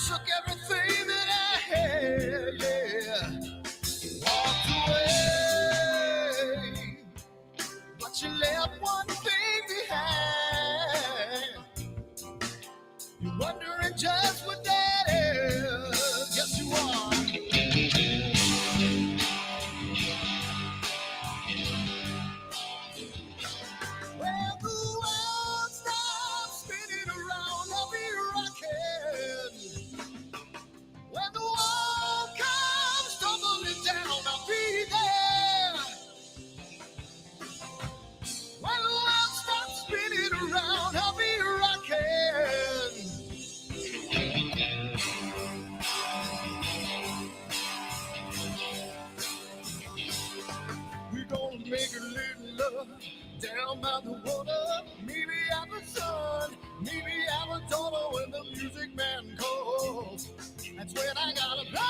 took everything that I had, yeah. Walked away, but you left one thing behind. You're wondering just what that is. Yes, you are. Well, the world stops spinning around, I'll be rocking. When the world comes tumbling down, I'll be there. When the world stops spinning around, I'll be rocking. We're gonna make a little love down by the water. Maybe have a son, maybe have a daughter when the music man calls. That's when I gotta play.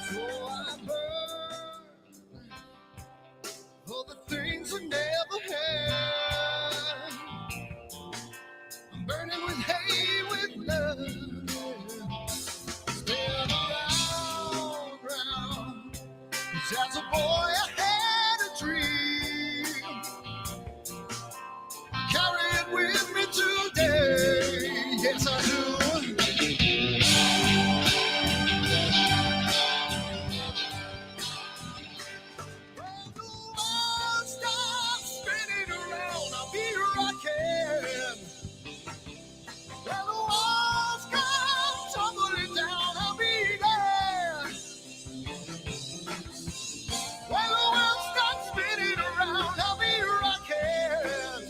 So I burn for the things I never had. I'm burning with hate, with love. Spin around. 'Cause as a boy I had a dream. Carry it with me today. Yes, I do. When the world stops spinning around, I'll be rocking. When the walls come tumbling down, I'll be there. When the world stops spinning around, I'll be rocking.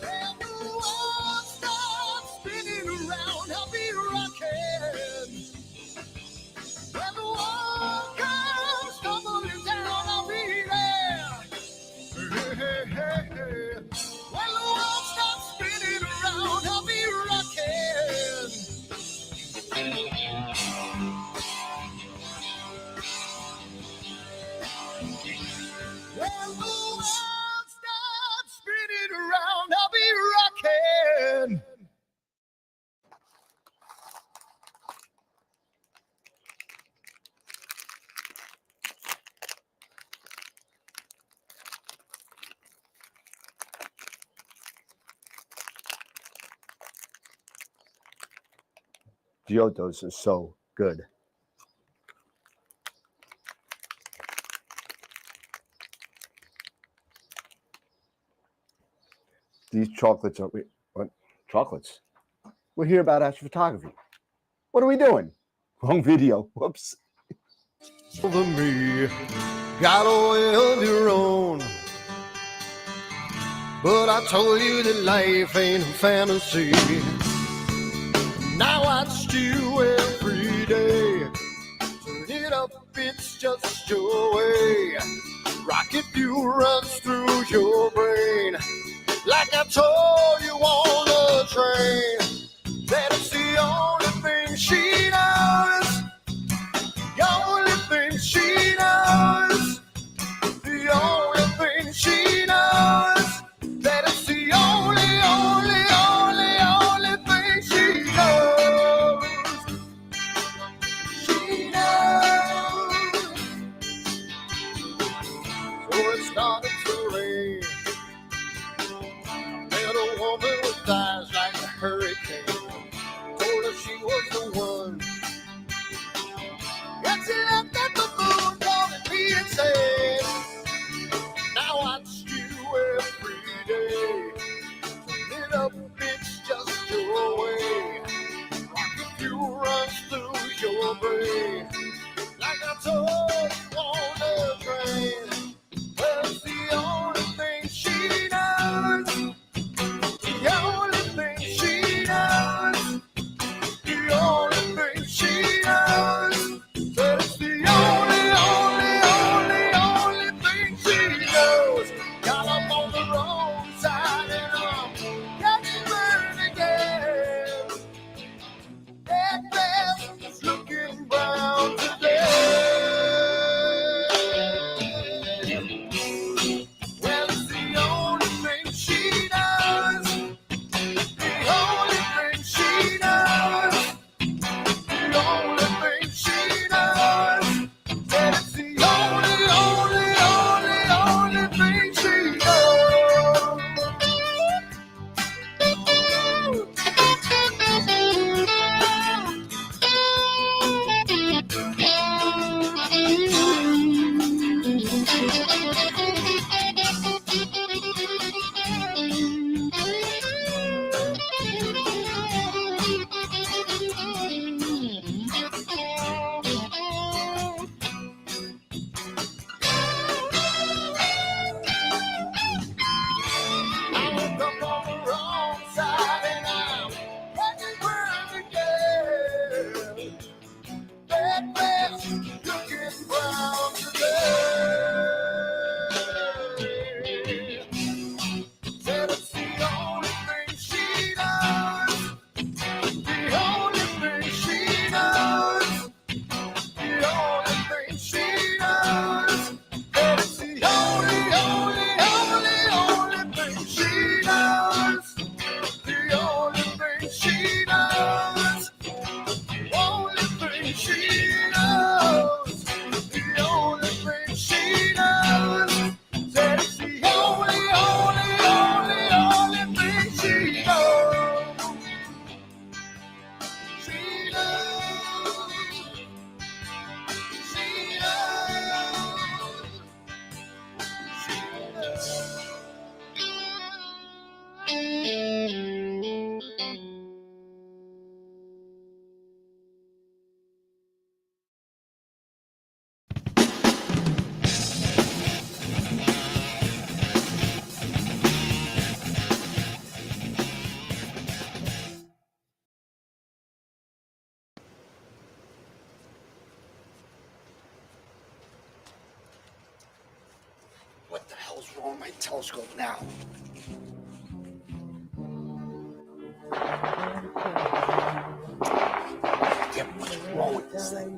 When the world stops spinning around, I'll be rocking. When the world comes tumbling down, I'll be there. Hey, hey, hey, hey. When the world stops spinning around, I'll be rocking. When the world stops spinning around, I'll be rocking. Giotto's is so good. These chocolates are what? Chocolates? We're here about astrophotography. What are we doing? Wrong video. Whoops. Over me, got a way of your own. But I told you that life ain't a fantasy. Now I watch you every day. Turn it up, it's just your way. Rocket fuel runs through your brain. Like I told you on the train, that it's the only thing she knows. The only thing she knows. The only thing she knows. That it's the only, only, only, only thing she knows. She knows. So it started to rain. Met a woman on my telescope now. Damn, what's wrong with this thing?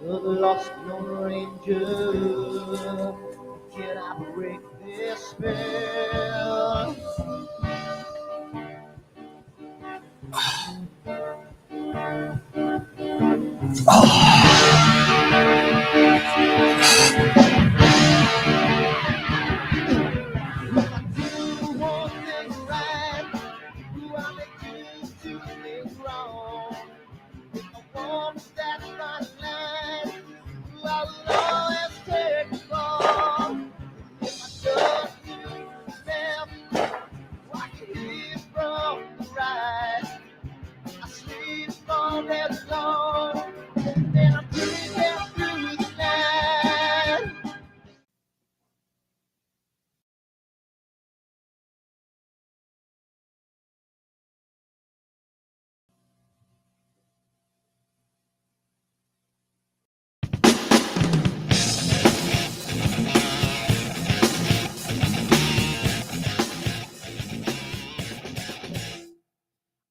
The lost Lone Ranger, can I break this spell? Do one thing right, do I make two things wrong? If I want that fine line, I will always take the fall. If I just do left, watch it hit from the right. I sleep all day long, and I'm dreaming through the night.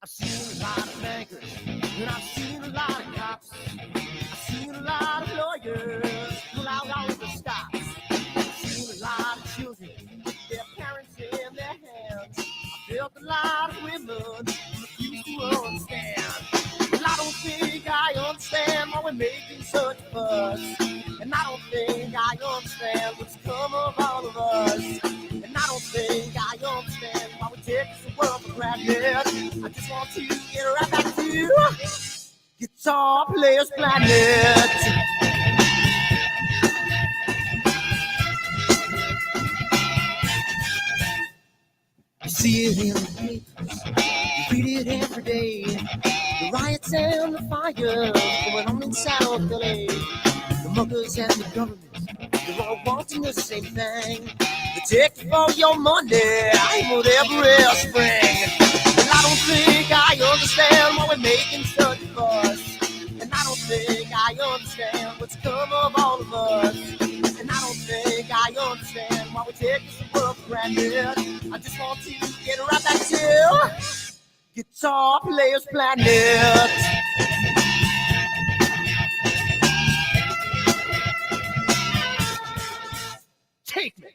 I've seen a lot of bankers, and I've seen a lot of cops. I've seen a lot of lawyers pull out all of the stops. I've seen a lot of children with their parents in their hands. I've felt a lot of women refuse to understand. Well, I don't think I understand why we're making such a fuss. And I don't think I understand what's come of all of us. And I don't think I understand why we take this world for granted. I just want to get right back to Guitar Players Planet. You see it in the papers, you read it every day. The riots and the fires going on in South LA. The muggers and the government, they're all wanting the same thing. They take you for your money, whatever spring. And I don't think I understand why we're making such a fuss. And I don't think I understand what's come of all of us. And I don't think I understand why we take this world for granted. I just want to get right back to Guitar Players Planet. Take me.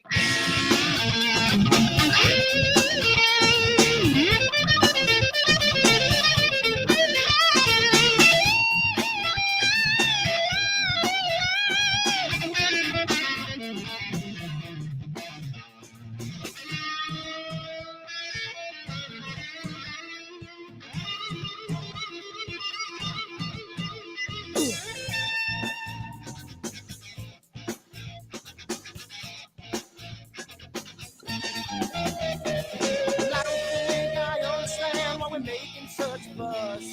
I don't think I understand why we're making such a fuss.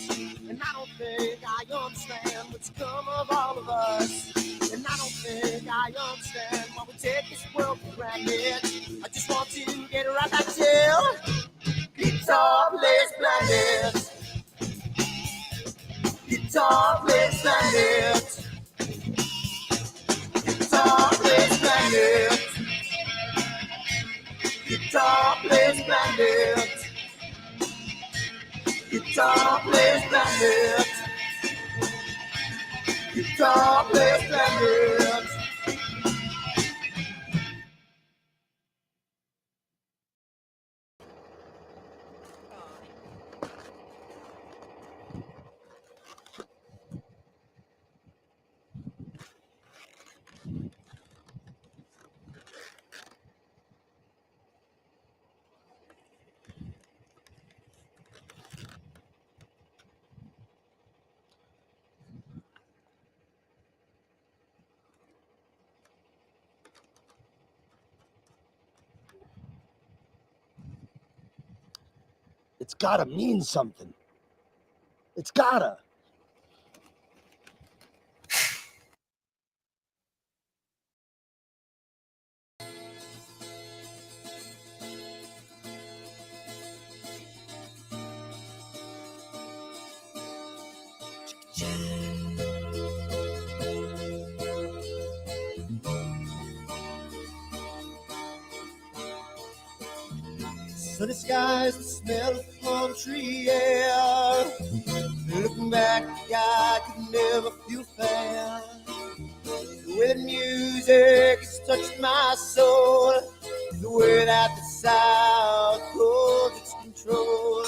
And I don't think I understand what's come of all of us. And I don't think I understand why we take this world for granted. I just want to get right back to Guitar Players Planet. Guitar Players Planet. Guitar Players Planet. Guitar Players Planet. Guitar Players Planet. Guitar Players Planet. It's gotta mean something. It's gotta. sunny skies, the smell of palm tree air. Looking back, I could never feel fair. The way the music has touched my soul, the way that the South holds its control.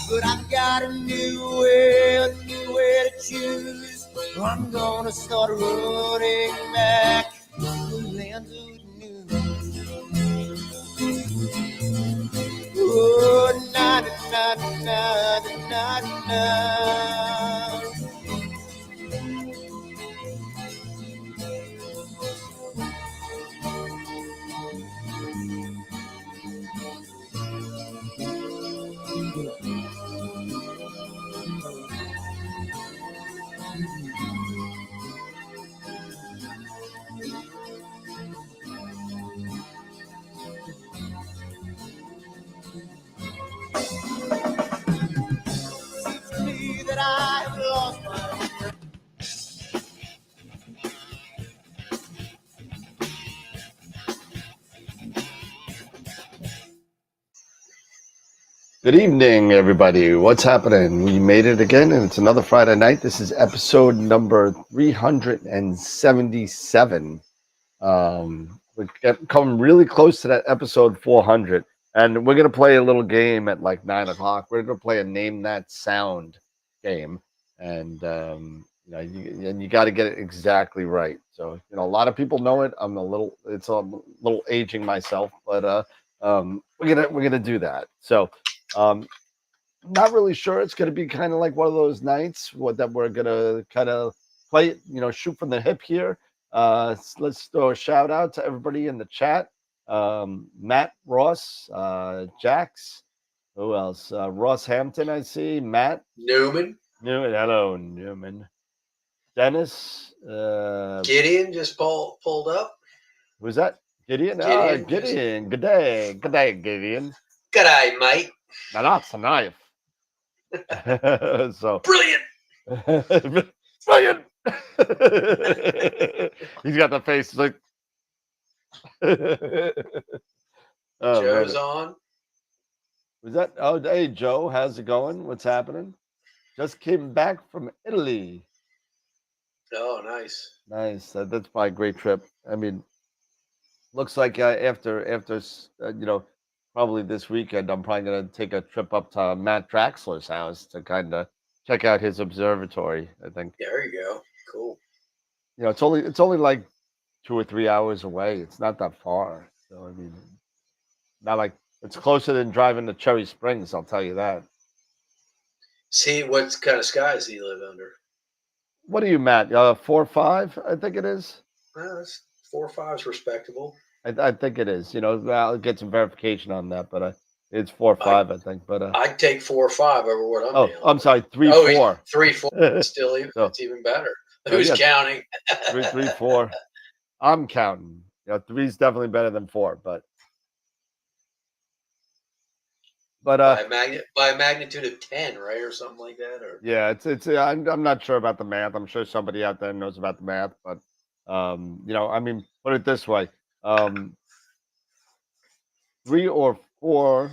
But I've got a new way to choose. I'm gonna start running back to the lands of new. Oh, na na na na na na. Seems to me that I have lost my. Good evening, everybody. What's happening? We made it again, and it's another Friday night. This is episode number 377. We're coming really close to that episode 400, and we're gonna play a little game at like 9 o'clock. We're gonna play a Name That Sound game, and you got to get it exactly right. So a lot of people know it. It's a little aging myself, but we're gonna do that. So. Not really sure. It's going to be kind of like one of those nights that we're going to kind of play, shoot from the hip here. Let's throw a shout out to everybody in the chat. Matt Ross, Jax, who else? Ross Hampton, I see. Matt Newman. Hello, Newman. Dennis. Gideon just pulled up. Who's that? Gideon? Gideon. Good day, Gideon. G'day, mate. Now that's a knife. So Brilliant. Brilliant. He's got the face like Joe's on. Was that? Oh, hey Joe, how's it going? What's happening? Just came back from Italy. Oh, nice. That's my great trip. I mean, looks like after probably this weekend, I'm probably going to take a trip up to Matt Draxler's house to kind of check out his observatory. I think. There you go. Cool. It's only like 2 or 3 hours away. It's not that far. So I mean, not like it's closer than driving to Cherry Springs. I'll tell you that. See, what kind of skies do you live under? What are you, Matt? 4 or 5, I think it is. Well, that's 4 or 5 is respectable. I think it is. I'll get some verification on that, but it's 4 or 5, I think. But I'd take 4 or 5 over what I'm. I'm sorry, 3, 4. 3, 4. Still, it's even better. Who's counting? 3, 4. I'm counting. 3 is definitely better than 4, but by a magnitude of 10, right, or something like that, or yeah, it's. I'm not sure about the math. I'm sure somebody out there knows about the math, but I mean, put it this way. 3 or 4,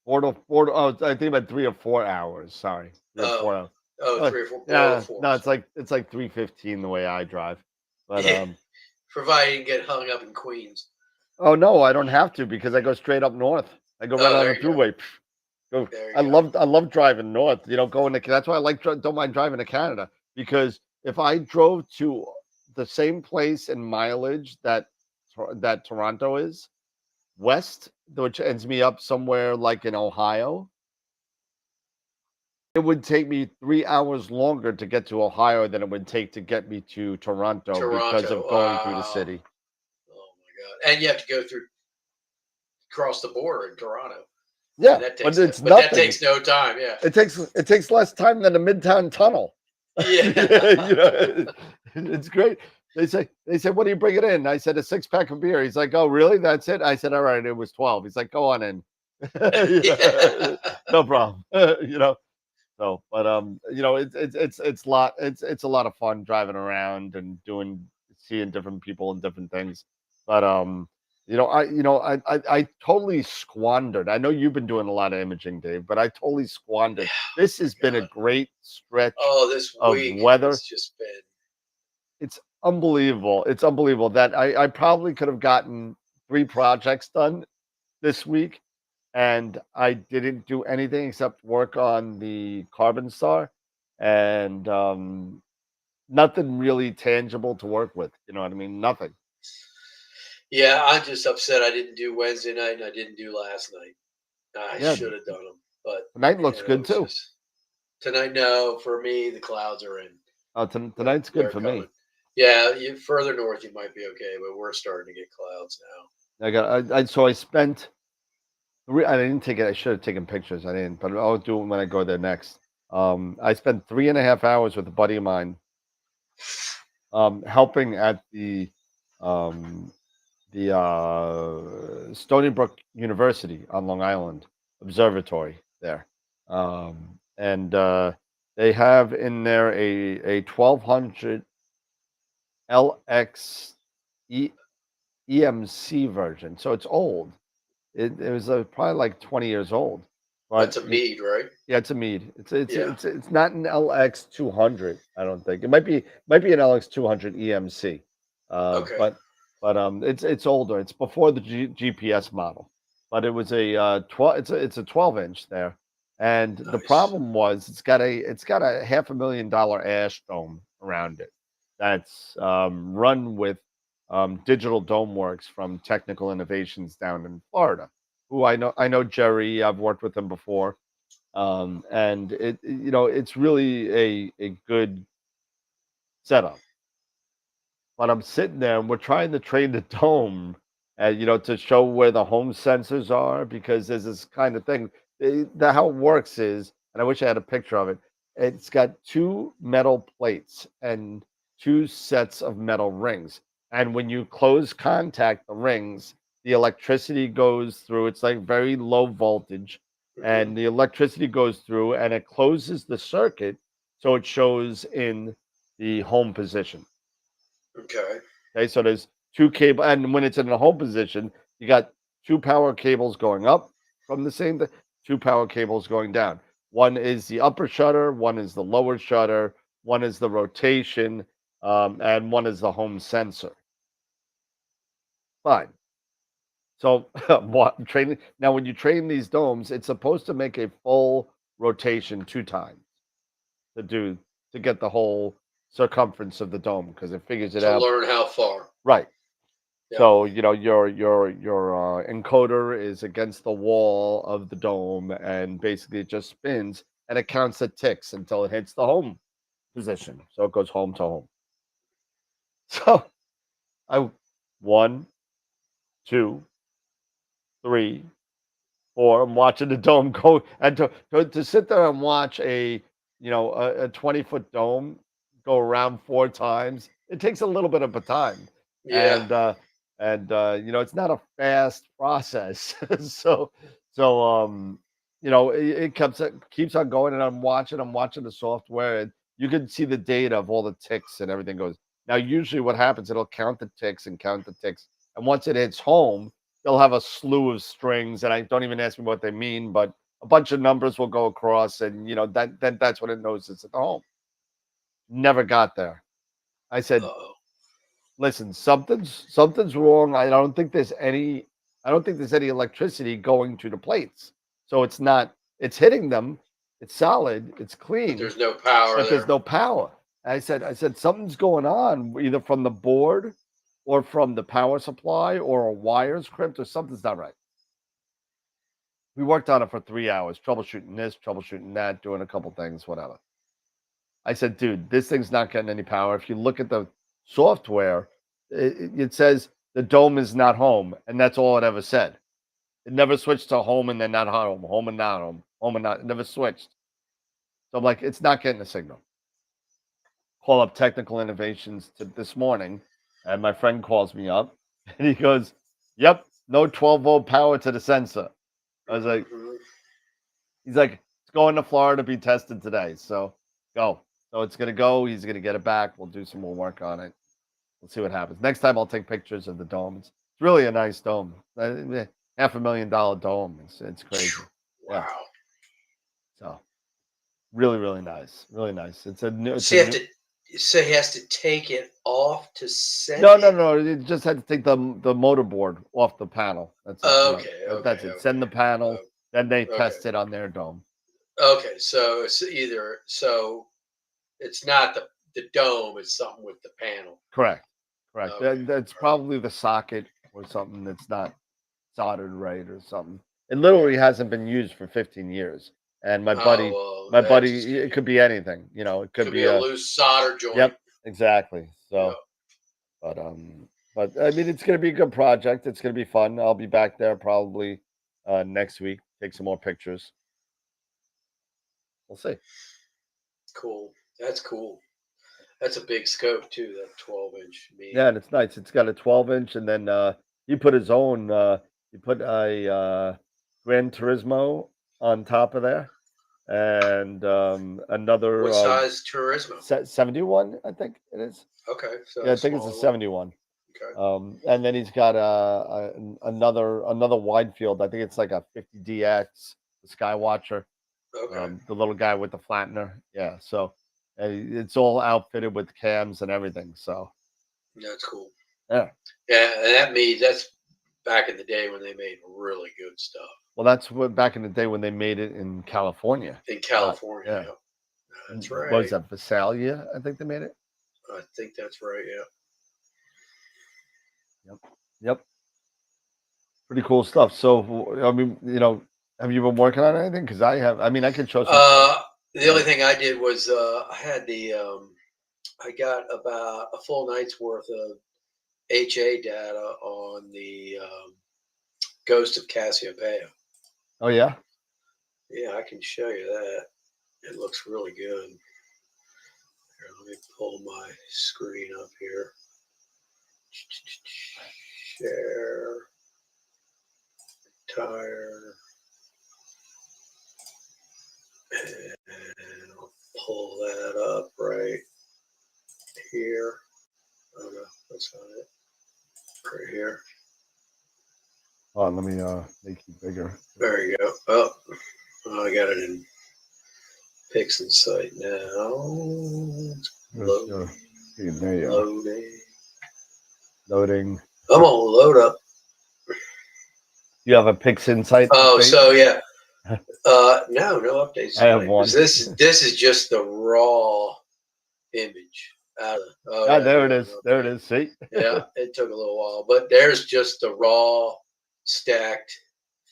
4 to 4. Oh, I think about 3 or 4 hours. Sorry, 3 or 4 hours. 3 or 4. Yeah, 4. No, it's like 3:15 the way I drive. But provided you get hung up in Queens. Oh no, I don't have to because I go straight up north. I go right on the thruway. I love driving north. Going to. That's why I don't mind driving to Canada, because if I drove to the same place in mileage that Toronto is west, which ends me up somewhere like in Ohio, it would take me 3 hours longer to get to Ohio than it would take to get me to Toronto because of going through the city. Oh my God! And you have to go cross the border in Toronto. Yeah, that takes no time. Yeah, it takes less time than the Midtown Tunnel. Yeah, it's great. They say, what do you bring it in? I said, a 6-pack of beer. He's like, oh, really? That's it? I said, all right, it was 12. He's like, go on in. No problem. So, but it's a lot of fun driving around and seeing different people and different things. But I totally squandered. I know you've been doing a lot of imaging, Dave, but I totally squandered. This has been a God. great stretch Oh, this of week weather. has just been. It's unbelievable. It's unbelievable that I probably could have gotten 3 projects done this week, and I didn't do anything except work on the Carbon Star, and nothing really tangible to work with. You know what I mean? Nothing. Yeah, I'm just upset I didn't do Wednesday night and I didn't do last night. I Yeah, should have done them, but tonight looks good it's too. just tonight. No, for me, the clouds are in. Tonight's good They're for me. coming. Yeah, you further north, you might be okay, but we're starting to get clouds So I spent. I didn't take it. I should have taken pictures. I didn't, but I'll do it when I go there next. I spent 3.5 hours with a buddy of mine, helping at um, the Stony Brook University on Long Island Observatory there, and they have in there a 1200 LX EMC version. So it's old. It was probably like 20 years old, but That's a mead, right? yeah, it's a Mead. Yeah. It's not an LX 200. I don't think it might be an LX 200 EMC, Okay. but it's older. It's before the GPS model, but it was a 12. It's a 12-inch there, and the Nice. problem was it's got a $500,000 ash dome around it that's run with Digital Dome Works from Technical Innovations down in Florida. Who I know Jerry. I've worked with him before, and it's really a good setup. But I'm sitting there and we're trying to train the dome, and to show where the home sensors are, because there's this kind of thing. How it works is, and I wish I had a picture of it. It's got two metal plates and two sets of metal rings, and when you close contact the rings, the electricity goes through. It's like very low voltage, Hmm. and the electricity goes through, and it closes the circuit, so it shows in the home position. Okay. Okay, so there's two cable, and when it's in the home position, you got two power cables going up from the same thing, two power cables going down. One is the upper shutter, one is the lower shutter, one is the rotation, and one is the home sensor. Fine. So what training now? When you train these domes, it's supposed to make a full rotation 2 times to do to get the whole circumference of the dome, because it figures it To out. learn how far. Right. Yep. So, your encoder is against the wall of the dome, and basically it just spins and it counts the ticks until it hits the home position. So it goes home to home. So I 1, 2, 3, 4. I'm watching the dome go, and to sit there and watch a 20-foot dome go around 4 times. It takes a little bit of a time, Yeah. and it's not a fast process. so it keeps on going, and I'm watching the software, and you can see the data of all the ticks and everything goes. Now, usually what happens, it'll count the ticks and count the ticks, and once it hits home, they'll have a slew of strings, and I don't even ask me what they mean, but a bunch of numbers will go across, and that's when it knows it's at the home. Never got there. I said, Uh-oh. listen, something's wrong. I don't think there's any electricity going to the plates. So it's hitting them, it's solid, it's But clean, there's no power but there's there. no power. I said something's going on, either from the board or from the power supply, or a wire's crimped, or something's not right. We worked on it for 3 hours, troubleshooting this, troubleshooting that, doing a couple things, whatever. I said, dude, this thing's not getting any power. If you look at the software, it says the dome is not home, and that's all it ever said. It never switched to home and then not home and not home, home and not. It never switched. So I'm like, it's not getting a signal. Call up Technical Innovations this morning, and my friend calls me up, and he goes, "Yep, no 12-volt power to the sensor." I was like, Hmm. he's like, it's going to Florida to be tested today. So go. So it's gonna go. He's gonna get it back. We'll do some more work on it. We'll see what happens. Next time I'll take pictures of the domes. It's really a nice dome. $500,000 dome. It's crazy. Yeah. Wow. So really, really nice. Really nice. It's a new. It's So a you have new. to. So he has to take it off to send No, no, it. no. You just had to take the motorboard off the panel. That's it. Okay. That's Okay. it. Send the Okay. panel. Then they Okay. test it on their dome. Okay. So it's either it's not the dome. It's something with the panel. Correct. Correct. Okay. That's All right. probably the socket or something that's not soldered right or something. It literally Yeah. hasn't been used for 15 years. And Oh well, that just it could be anything. It could could be be a a. loose solder joint. Yep, exactly. Yeah. So, but I mean, it's gonna be a good project. It's gonna be fun. I'll be back there probably next week. Take some more pictures. We'll see. Cool. That's cool. That's a big scope too. That 12-inch Yeah, medium. and it's nice. It's got a 12-inch, and then he put his own. He put a Gran Turismo on top of there, and another What size Turismo? 71, I think it is. Okay, so Yeah, a I think it's a smaller one. 71. Okay. And then he's got another wide field. I think it's like a 50DX, the Skywatcher, Okay. the little guy with the flattener. Yeah, so it's all outfitted with cams and everything. So That's cool. yeah, Yeah, and that's back in the day when they made really good stuff well, that's what back in the day when they made it in California. in California. Yeah, Yeah. That's what right. is that, Visalia? I think they made it. I think that's right. Yeah. Yep, yep, pretty cool stuff. So I mean, have you been working on anything? Because I have. I mean, I can show some stuff. The only thing I did was I had I got about a full night's worth of HA data on the Ghost of Cassiopeia. Oh yeah. Yeah, I can show you that. It looks really good. Here, let me pull my screen up here. Share. Tire. And I'll pull that up right here. Oh no, that's not it. Right here. Oh, let me make you bigger. There you go. Oh, I got it in Pix Insight now. Loading. There you go. Loading. Loading. Come on, load up. You have a Pix Insight? Oh, update? so yeah. No updates. I have tonight, one. 'cause this is just the raw image. Oh Ah, yeah, there we it got is. an There it update. is. See? Yeah, it took a little while, but there's just the raw stacked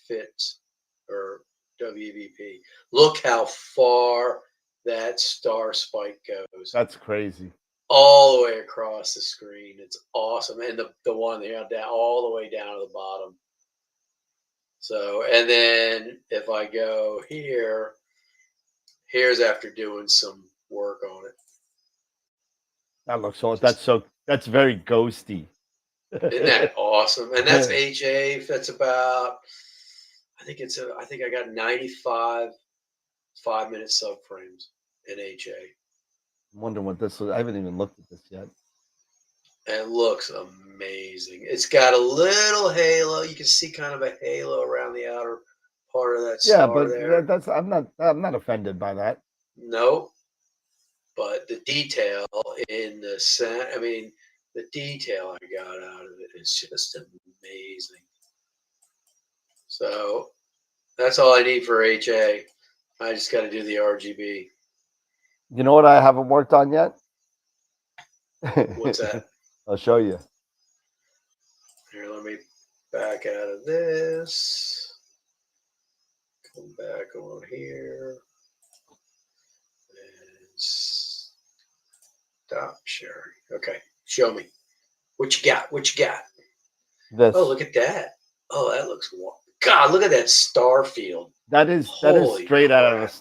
fits or WVP. Look how far that star spike goes. That's crazy. All the way across the screen. It's awesome. And the one there down all the way down to the bottom. So, and then if I go here, here's after doing some work on it. That looks so. That's very ghosty. Isn't that awesome? And that's HA. That's about, I think I got 95 5-minute subframes in HA. I'm wondering what this was. I haven't even looked at this yet. And it looks amazing. It's got a little halo. You can see kind of a halo around the outer part of that Yeah, star but there. that's I'm not offended by that. No, but the detail in the set, I mean, the detail I got out of it is just amazing. So that's all I need for HA. I just got to do the RGB. You know what I haven't worked on yet? What's that? I'll show you. Here, let me back out of this. Come back on here. And stop sharing. Okay, show me. What you got? What you got? This. Oh, look at that. Oh, that looks God, look at that star field. That is Holy straight out of the crap,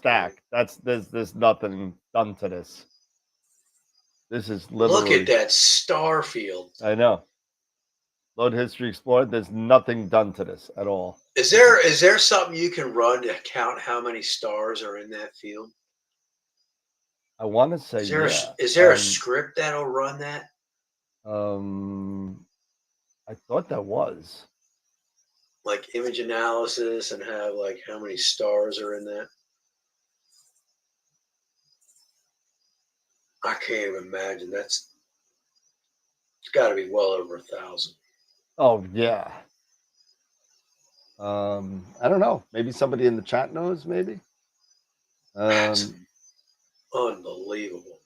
stack. dude. There's nothing done to this. This is Look literally. at that star field. I know. Load history explored. There's nothing done to this at all. Is there something you can run to count how many stars are in that field? I want to say Is there yeah. is there a script that'll run that? I thought that was. Like image analysis and have like how many stars are in that. I can't even imagine. It's got to be well over 1,000. Oh yeah. I don't know. Maybe somebody in the chat knows. Maybe. That's unbelievable.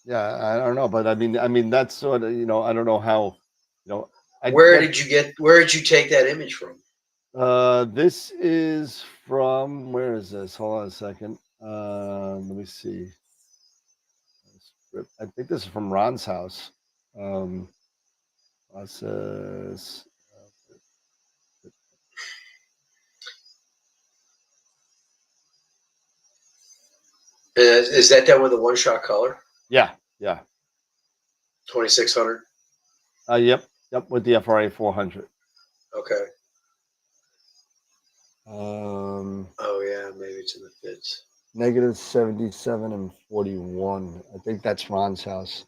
Yeah, I don't know, but I mean that's sort of, I don't know how, Where did you take that image from? This is from, where is this? Hold on a second. Let me see. I think this is from Ron's house. Process. Is that done with a one-shot color? Yeah. 2600. Yep. With the FRA 400. Okay. Oh yeah, maybe it's in the fits. Negative 77 and 41. I think that's Ron's house.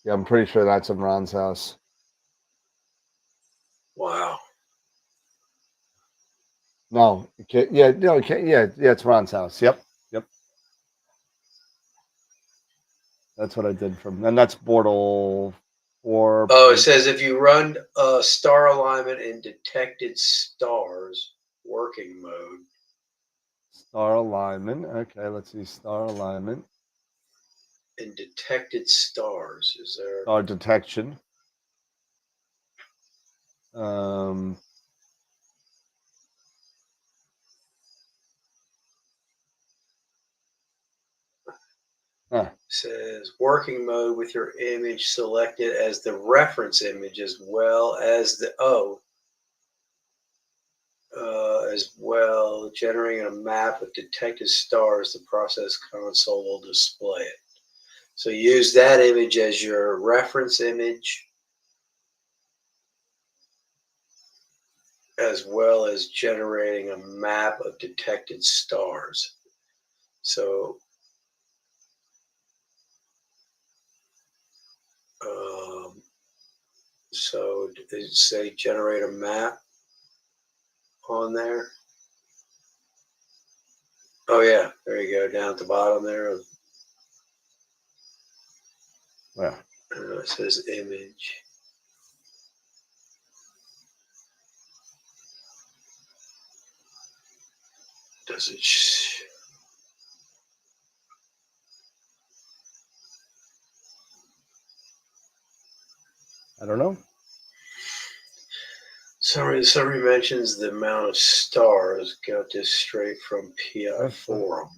Yeah, I'm pretty sure that's in Ron's house. Wow. No, it can't, yeah, no, it can't, yeah, it's Ron's house. Yep. That's what I did from, and that's Bortle 4. Oh, it says if you run star alignment in detected stars working mode. Star alignment. Okay, let's see. Star alignment. In detected stars, is there? Star detection. Says working mode with your image selected as the reference image as well as as well generating a map of detected stars. The process console will display it. So use that image as your reference image as well as generating a map of detected stars. So did it say generate a map on there? Oh yeah, there you go, down at the bottom there. Yeah. It says image. Does it? I don't know. Somebody mentions the amount of stars. Got this straight from PI Forum.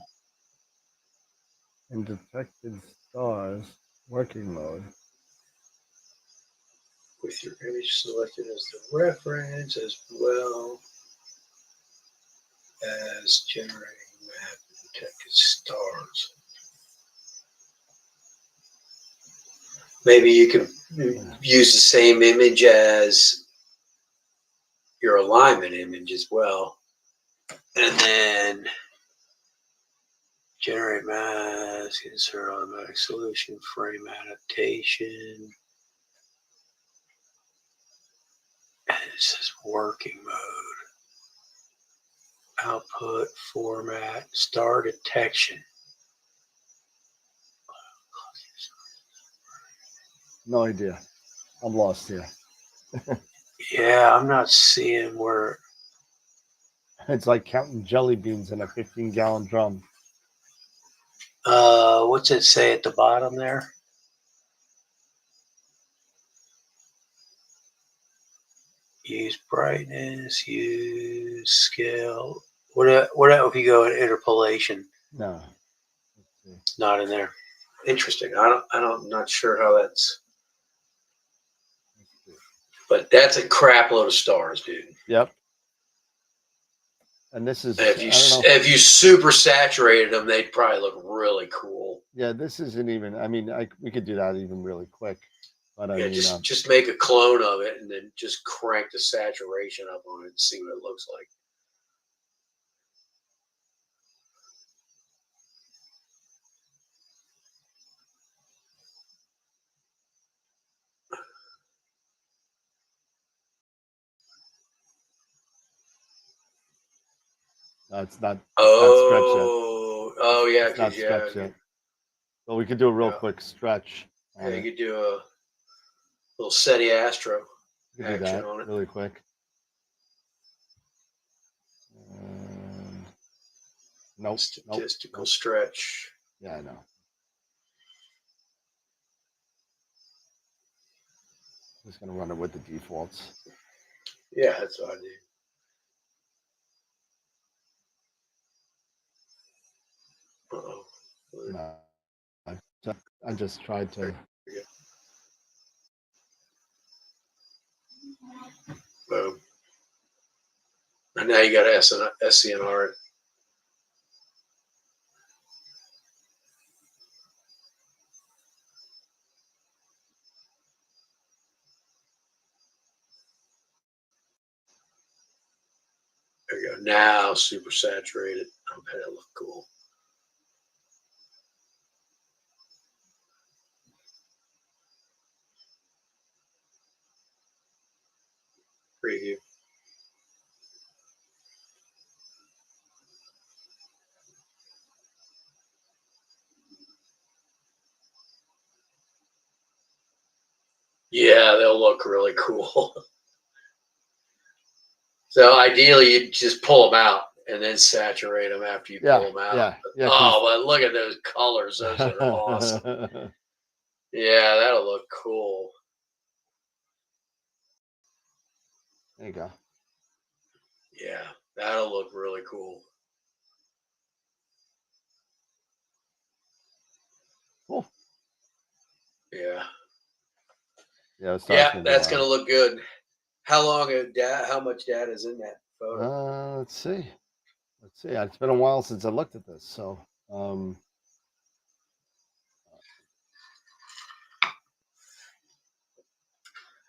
In detected stars working mode. With your image selected as the reference as well as generating map of detected stars. Maybe you can use the same image as your alignment image as well. And then generate mask, insert automatic solution, frame adaptation. And it says working mode. Output, format, star detection. No idea. I'm lost here. Yeah, I'm not seeing where. It's like counting jelly beans in a 15-gallon drum. What's it say at the bottom there? Use brightness, use scale. What if you go in interpolation? No. It's not in there. Interesting. I'm not sure how that's. But that's a crap load of stars, dude. Yep. And this is, if you super saturated them, they'd probably look really cool. Yeah, this isn't even, we could do that even really quick. But just make a clone of it and then just crank the saturation up on it and see what it looks like. It's not stretched Oh, yeah, yet. It's not because stretched yet. So we could do a real quick stretch. Yeah, you could do a little SETI Astro You could do action that on it. really quick. And nope. Statistical stretch. Yeah, I know. I'm just gonna run it with the defaults. Yeah, that's what I do. Uh-oh. No, I just tried to. Boom. And now you got SCNR it. There you go. Now super saturated. I bet it look cool. Preview. Yeah, they'll look really cool. So ideally, you just pull them out and then saturate them after you pull them out. Yeah. Oh, but look at those colors. Those are awesome. Yeah, that'll look cool. There you go. Yeah, that'll look really cool. Cool. Yeah. Yeah, That's gonna look good. How long of data? How much data is in that photo? Let's see. It's been a while since I looked at this, so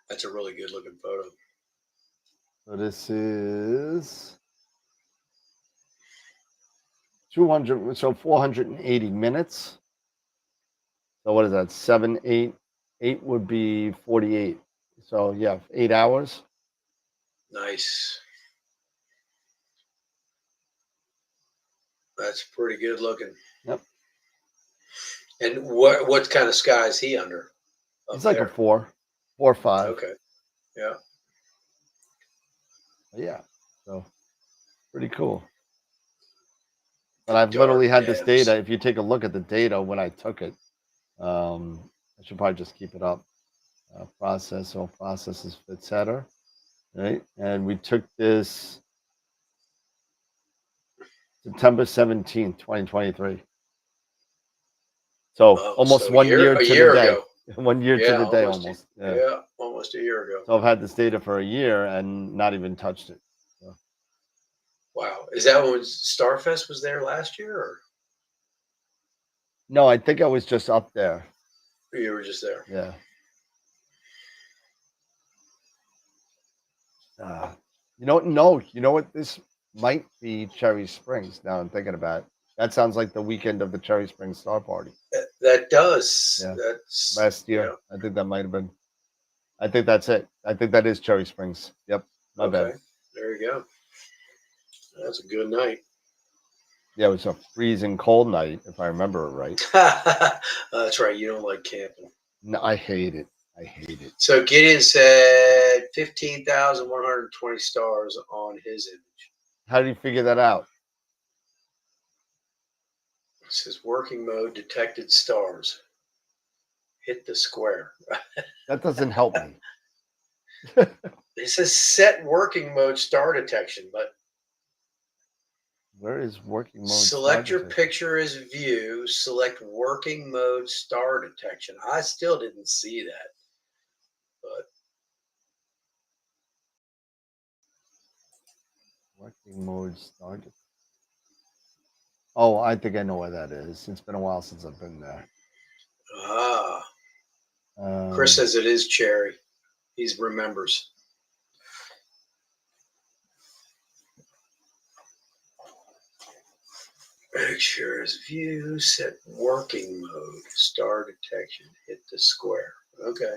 That's a really good looking photo. so this is 200. So 480 minutes. So what is that? 7, 8. 8 would be 48. So yeah, 8 hours. Nice. That's pretty good looking. Yep. And what kind of sky is he under? It's like a 4 or 5. Okay. Yeah. Yeah. So pretty cool. But I've literally had this data. If you take a look at the data when I took it, I should probably just keep it up. Process, all processes, etc. Right, and we took this September 17th, 2023. So almost 1 year to the day. Ago. 1 year to the day almost. Yeah, almost a year ago. So I've had this data for a year and not even touched it. So. Wow. Is that when Starfest was there last year? Or? No, I think I was just up there. You were just there. Yeah. You know what? This might be Cherry Springs. Now I'm thinking about it. That sounds like the weekend of the Cherry Springs Star Party. That does. Yeah. That's last year. Yeah. I think that might have been. I think that's it. I think that is Cherry Springs. Yep. My bad. There you go. That's a good night. Yeah, it was a freezing cold night, if I remember it right. That's right. You don't like camping. No, I hate it. So Gideon said 15,120 stars on his image. How did you figure that out? It says working mode detected stars. Hit the square. That doesn't help me. It says set working mode star detection, but where is working mode? Select your picture as view. Select working mode star detection. I still didn't see that, but working mode star detection. Oh, I think I know where that is. It's been a while since I've been there. Chris says it is Cherry. He remembers. Picture as view, set working mode, star detection, hit the square. Okay.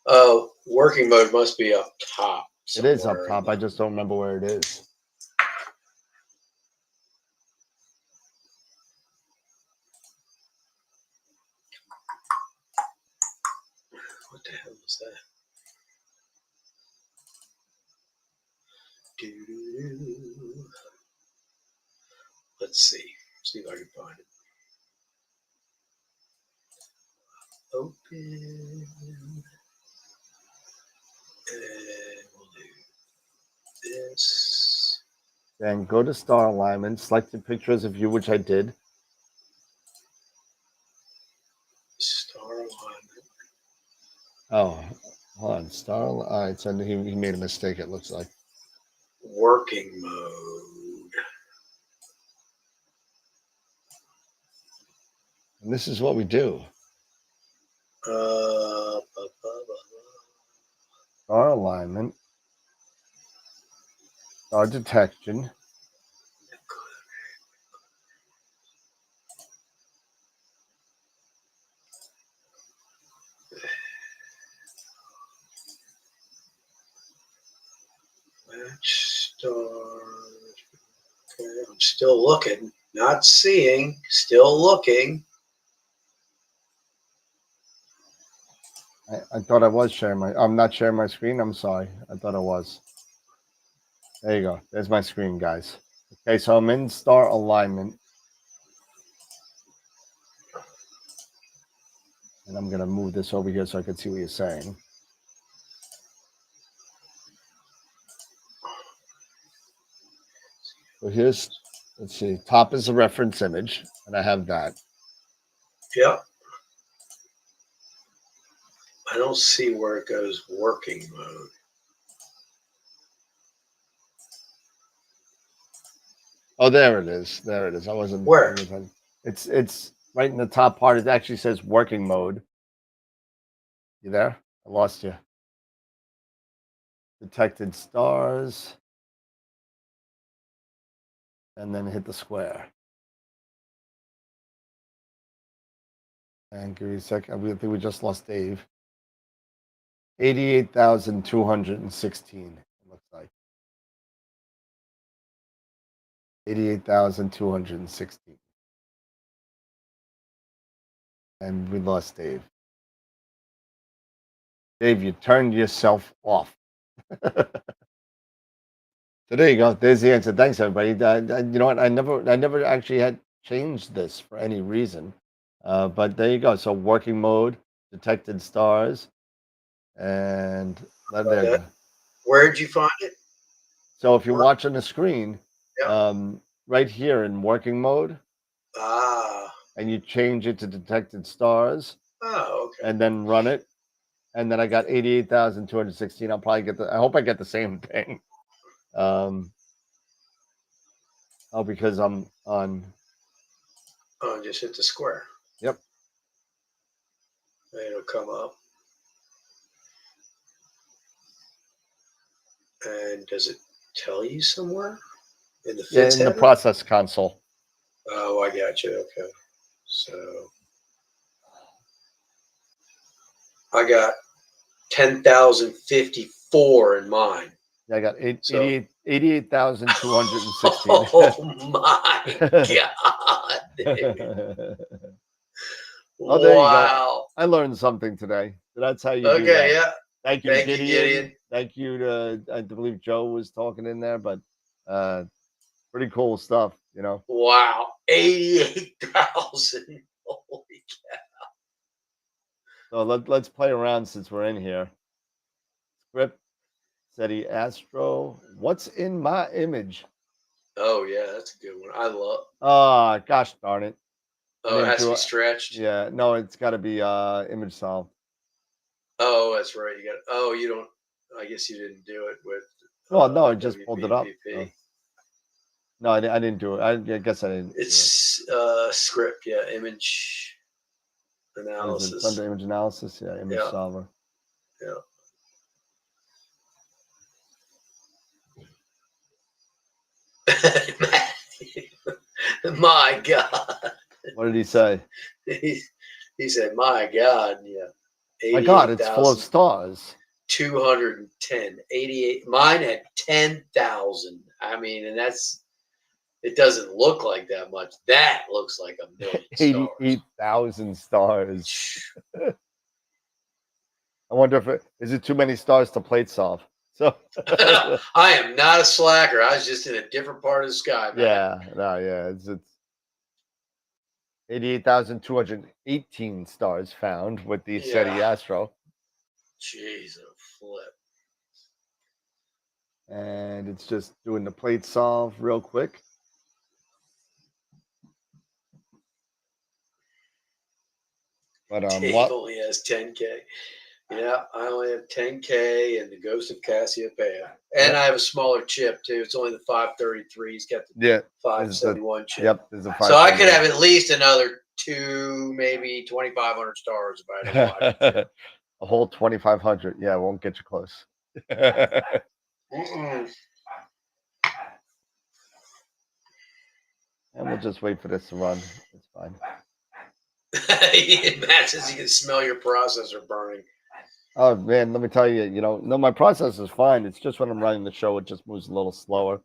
Oh, working mode must be up top. It is up top. I just don't remember where it is. Do-do-do. Let's see. See if I can find it. Open. And we'll do this. Then go to star alignment, select the picture as a view, which I did. Star alignment. Oh, hold on. Star. All right, so he made a mistake, it looks like. Working mode. And this is what we do. Star alignment. Star detection. Match stars. Okay, I'm still looking, not seeing, still looking. I thought I was sharing my. I'm not sharing my screen. I'm sorry. I thought I was. There you go. There's my screen, guys. Okay, so I'm in star alignment. And I'm going to move this over here so I can see what you're saying. So here's, let's see, top is a reference image, and I have that. Yep. I don't see where it goes working mode. Oh, there it is. There it is. I wasn't. Where? It's right in the top part. It actually says working mode. You there? I lost you. Detected stars. And then hit the square. And give me a second. I think we just lost Dave. 88,216. It looks like 88,216. And we lost Dave. Dave, you turned yourself off. So there you go. There's the answer. Thanks, everybody. You know what? I never actually had changed this for any reason. But there you go. So working mode, detected stars, and there you go. Where'd you find it? So if you watch on the screen, Yep. right here in working mode, Ah. and you change it to detected stars, Oh, okay. and then run it, and then I got 88,216. I'll probably get I hope I get the same thing. Because I'm on. Oh, just hit the square. Yep. And it'll come up. And does it tell you somewhere in the Yeah, in the process console. Oh, I got you. Okay. So I got 10,054 in mine. Yeah, I got 88,216. Oh my God. Oh, there you Wow. go. I learned something today. That's how you do that. Okay, yeah. Thank you, Thank you, Gideon. Thank you to, I believe Joe was talking in there, but pretty cool stuff, you know. Wow. 88,000. Holy cow. So let's play around since we're in here. Script, SETI Astro. What's in my image? Oh, yeah, that's a good one. I love. Oh, gosh darn it. Oh, it has to be stretched. Yeah, no, it's got to be image solved. Oh, that's right. You got. Oh, you don't. I guess you didn't do it with. Well, no, I just pulled it up. So. No, I didn't do it. I guess I didn't. It's script, yeah, image analysis. Under image analysis, yeah, image solver. Yeah. My God. What did he say? He said, "My God, yeah." My God, it's full of stars. 210, 88. Mine had 10,000. I mean, and it doesn't look like that much. That looks like a million stars. 88,000 stars. I wonder if is it too many stars to plate solve? So I am not a slacker. I was just in a different part of the sky, man. yeah, it's 88,218 stars found with the SETI Yeah. Astro. Jeez, a flip. And it's just doing the plate solve real quick. But Dave what? only has 10K. Yeah, I only have 10K and the Ghost of Cassiopeia. And Yep. I have a smaller chip too. It's only the 533. He's got the Yeah, 571 chip. Yep, there's a So I could 571. have at least another 2, maybe 2,500 stars if I had to watch it. A whole 2,500. Yeah, won't get you close. And we'll just wait for this to run. It's fine. Matt says you can smell your processor burning. Oh man, let me tell you, no, my process is fine. It's just when I'm running the show, it just moves a little slower.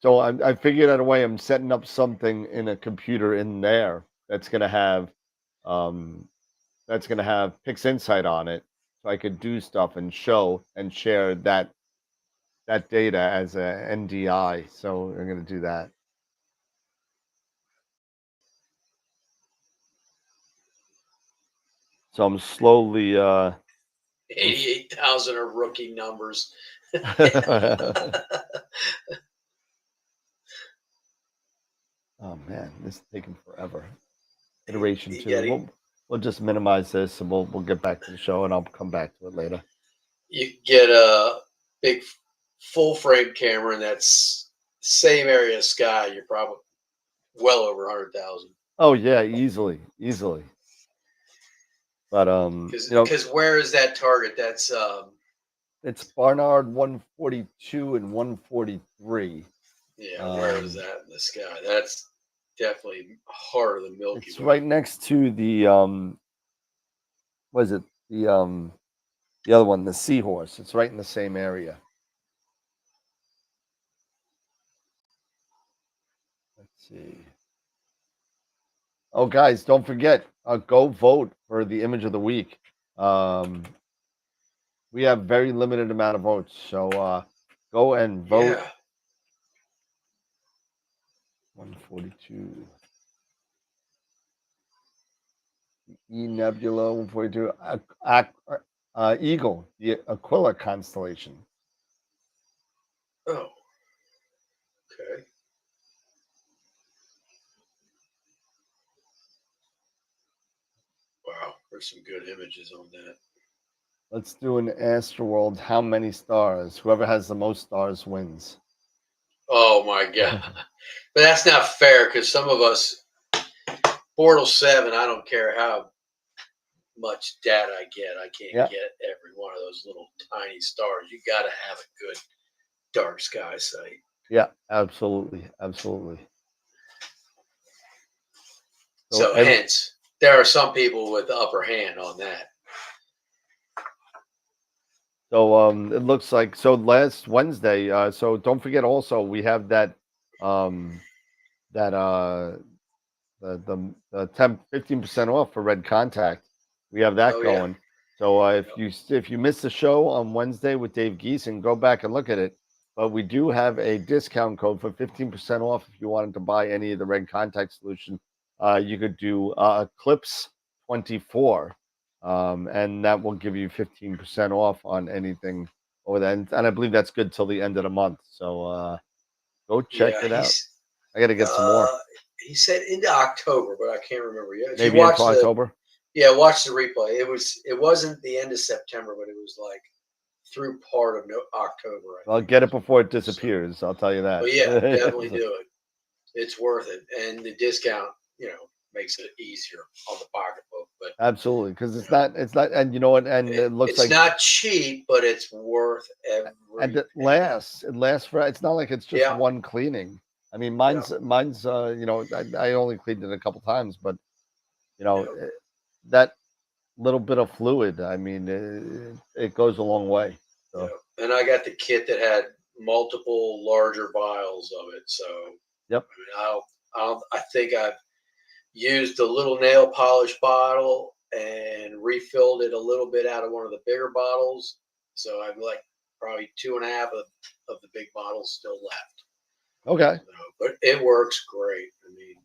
So I figured out a way. I'm setting up something in a computer in there that's gonna have Pix Insight on it, so I could do stuff and show and share that data as a NDI. So we're gonna do that. So I'm slowly 88,000 are rookie numbers. Oh man, this is taking forever. Iteration 2. We'll just minimize this and we'll get back to the show and I'll come back to it later. You get a big full frame camera in that same area of sky, you're probably well over 100,000. Oh yeah, easily. But because where is that target? That's it's Barnard 142 and 143. Yeah, where is that in the sky? That's definitely harder than Milky Way. It's right next to the what is it? The other one, the Seahorse. It's right in the same area. Let's see. Oh, guys, don't forget, go vote for the image of the week. We have very limited amount of votes, so go and vote. Yeah. 142. E Nebula 142. Eagle, the Aquila constellation. Oh. Okay. Wow, there's some good images on that. Let's do an AstroWorld. How many stars? Whoever has the most stars wins. Oh my god. But that's not fair because some of us, Portal 7, I don't care how much data I get. I can't get every one of those little tiny stars. You got to have a good dark sky sight. Yeah, absolutely. So hence, there are some people with the upper hand on that. So it looks like last Wednesday. So don't forget also we have that the 15% off for Red Contact. We have that going. Yeah. So if you missed the show on Wednesday with Dave Geeson, go back and look at it. But we do have a discount code for 15% off if you wanted to buy any of the Red Contact solution. You could do Eclipse 24. And that will give you 15% off on anything over that. And I believe that's good till the end of the month. So go check it out. I got to get some more. He said into October, but I can't remember yet. Maybe into October. Yeah, watch the replay. It wasn't the end of September, but it was like through part of October. I'll get it before it disappears. I'll tell you that. But yeah, definitely do it. It's worth it, and the discount, makes it easier on the pocketbook. But absolutely, because it's not, and you know what, and it looks like it's not cheap, but it's worth every. And it lasts for. It's not like it's just one cleaning. I mean, mine's I only cleaned it a couple times, but that little bit of fluid, I mean, it goes a long way. So. Yeah. And I got the kit that had multiple larger vials of it. So yep. I mean, I think I've used a little nail polish bottle and refilled it a little bit out of one of the bigger bottles. So I've like probably 2.5 of the big bottles still left. Okay. So, but it works great. I mean,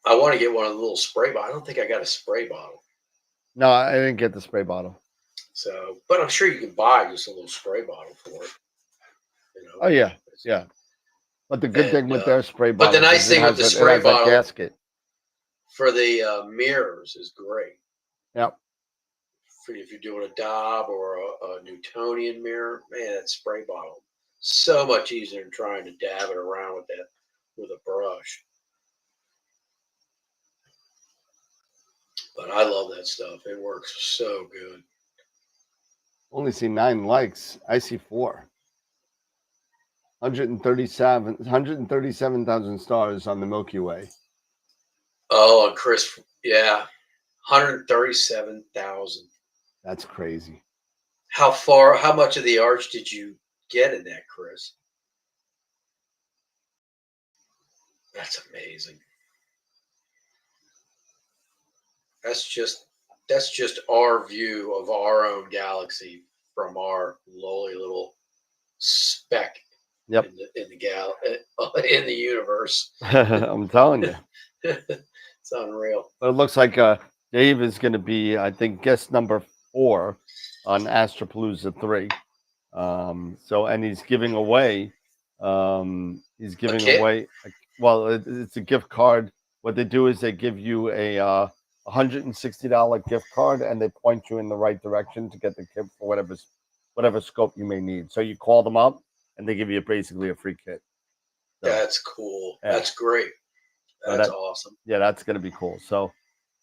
I want to get one of the little spray bottles. I don't think I got a spray bottle. No, I didn't get the spray bottle. So, but I'm sure you can buy just a little spray bottle for it. You know. Oh yeah, yeah. But the good thing And with their spray but the bottles nice is thing with the it spray has that bottle gasket. for the mirrors is great. Yep. If you're doing a Dob or a Newtonian mirror, man, that spray bottle so much easier than trying to dab it around with that with a brush. But I love that stuff. It works so good. Only see 9 likes. I see 4. 137,000 stars on the Milky Way. Oh, and Chris, yeah, 137,000. That's crazy. How much of the arch did you get in that, Chris? That's amazing. That's just our view of our own galaxy from our lowly little speck Yep. in the universe. I'm telling you. It's unreal. But it looks like Dave is going to be, I think, guest number 4 on Astropalooza 3. So, and he's giving away, it's a gift card. What they do is they give you a $160 gift card, and they point you in the right direction to get the kit for whatever scope you may need. So you call them up, and they give you basically a free kit. So, That's cool. yeah. That's great. That's awesome. Yeah, that's going to be cool. So,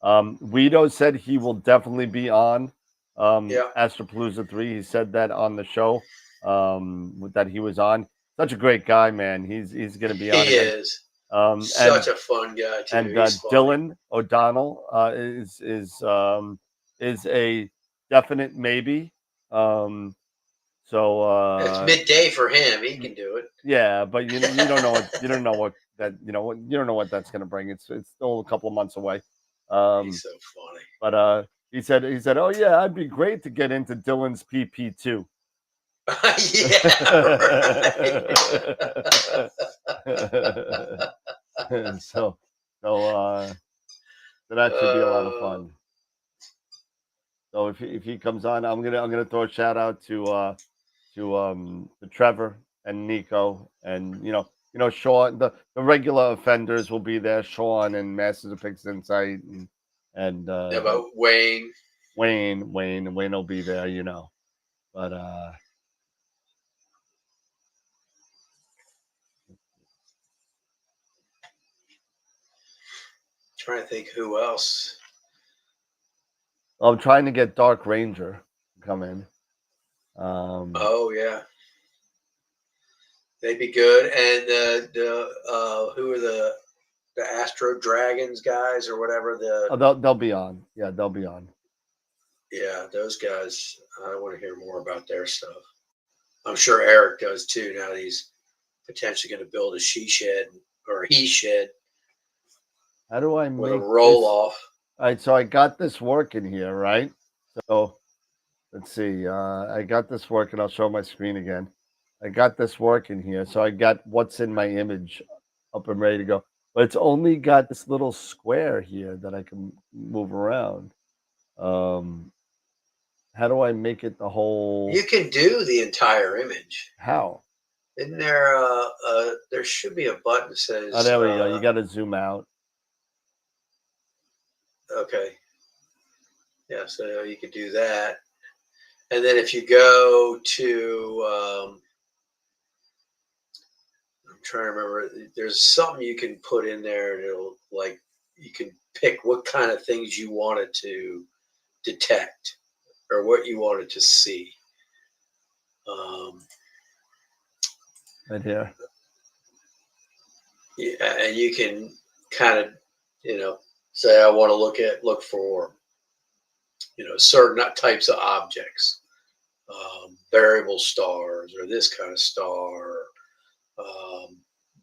Guido said he will definitely be on Astropalooza 3. He said that on the show that he was on. Such a great guy, man. He's going to be on. He is such a fun guy too. And He's Dylan O'Donnell is a definite maybe. So it's midday for him. He can do it. Yeah, but you don't know what you don't know what that's going to bring. It's still a couple of months away. He's so funny. But he said, oh yeah, I'd be great to get into Dylan's PP2. So that should be a lot of fun. So if he comes on, I'm gonna throw a shout out to Trevor and Nico, and Sean. The regular offenders will be there. Sean and Masters of Pix Insight and about Wayne will be there. But trying to think who else. I'm trying to get Dark Ranger to come in. Oh yeah, they'd be good. And who are the Astro Dragons guys or whatever? They'll be on. Yeah, they'll be on. Yeah, those guys. I want to hear more about their stuff. I'm sure Eric does too. Now that he's potentially going to build a she shed or he shed. How do I with make a roll off? All right, so I got this working here, right? So let's see. I got this working. I'll show my screen again. I got this working here. So I got what's in my image up and ready to go. But it's only got this little square here that I can move around. How do I make it the whole? You can do the entire image. How? Isn't there there should be a button that says... Oh, there we go. You got to zoom out. Okay. Yeah, so you could do that. And then if you go to... I'm trying to remember. There's something you can put in there, and it'll, like, you can pick what kind of things you wanted to detect or what you wanted to see. Right here. Yeah, and you can kind of, say I want to look for, certain types of objects, variable stars or this kind of star,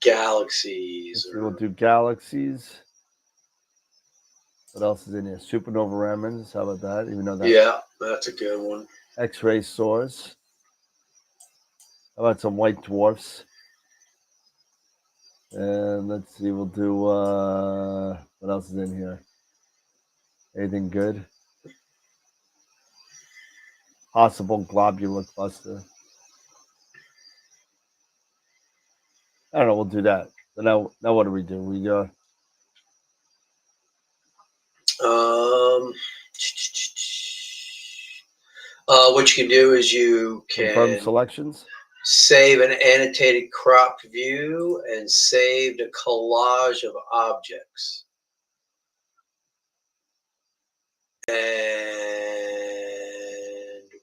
galaxies. We'll do galaxies. What else is in here? Supernova remnants. How about that? Even though that Yeah, that's a good one. X-ray source. How about some white dwarfs? And let's see, we'll do what else is in here? Anything good? Possible globular cluster. I don't know, we'll do that. So now what do? We what you can do is you confirm can selections. save an annotated cropped view and saved a collage of objects. And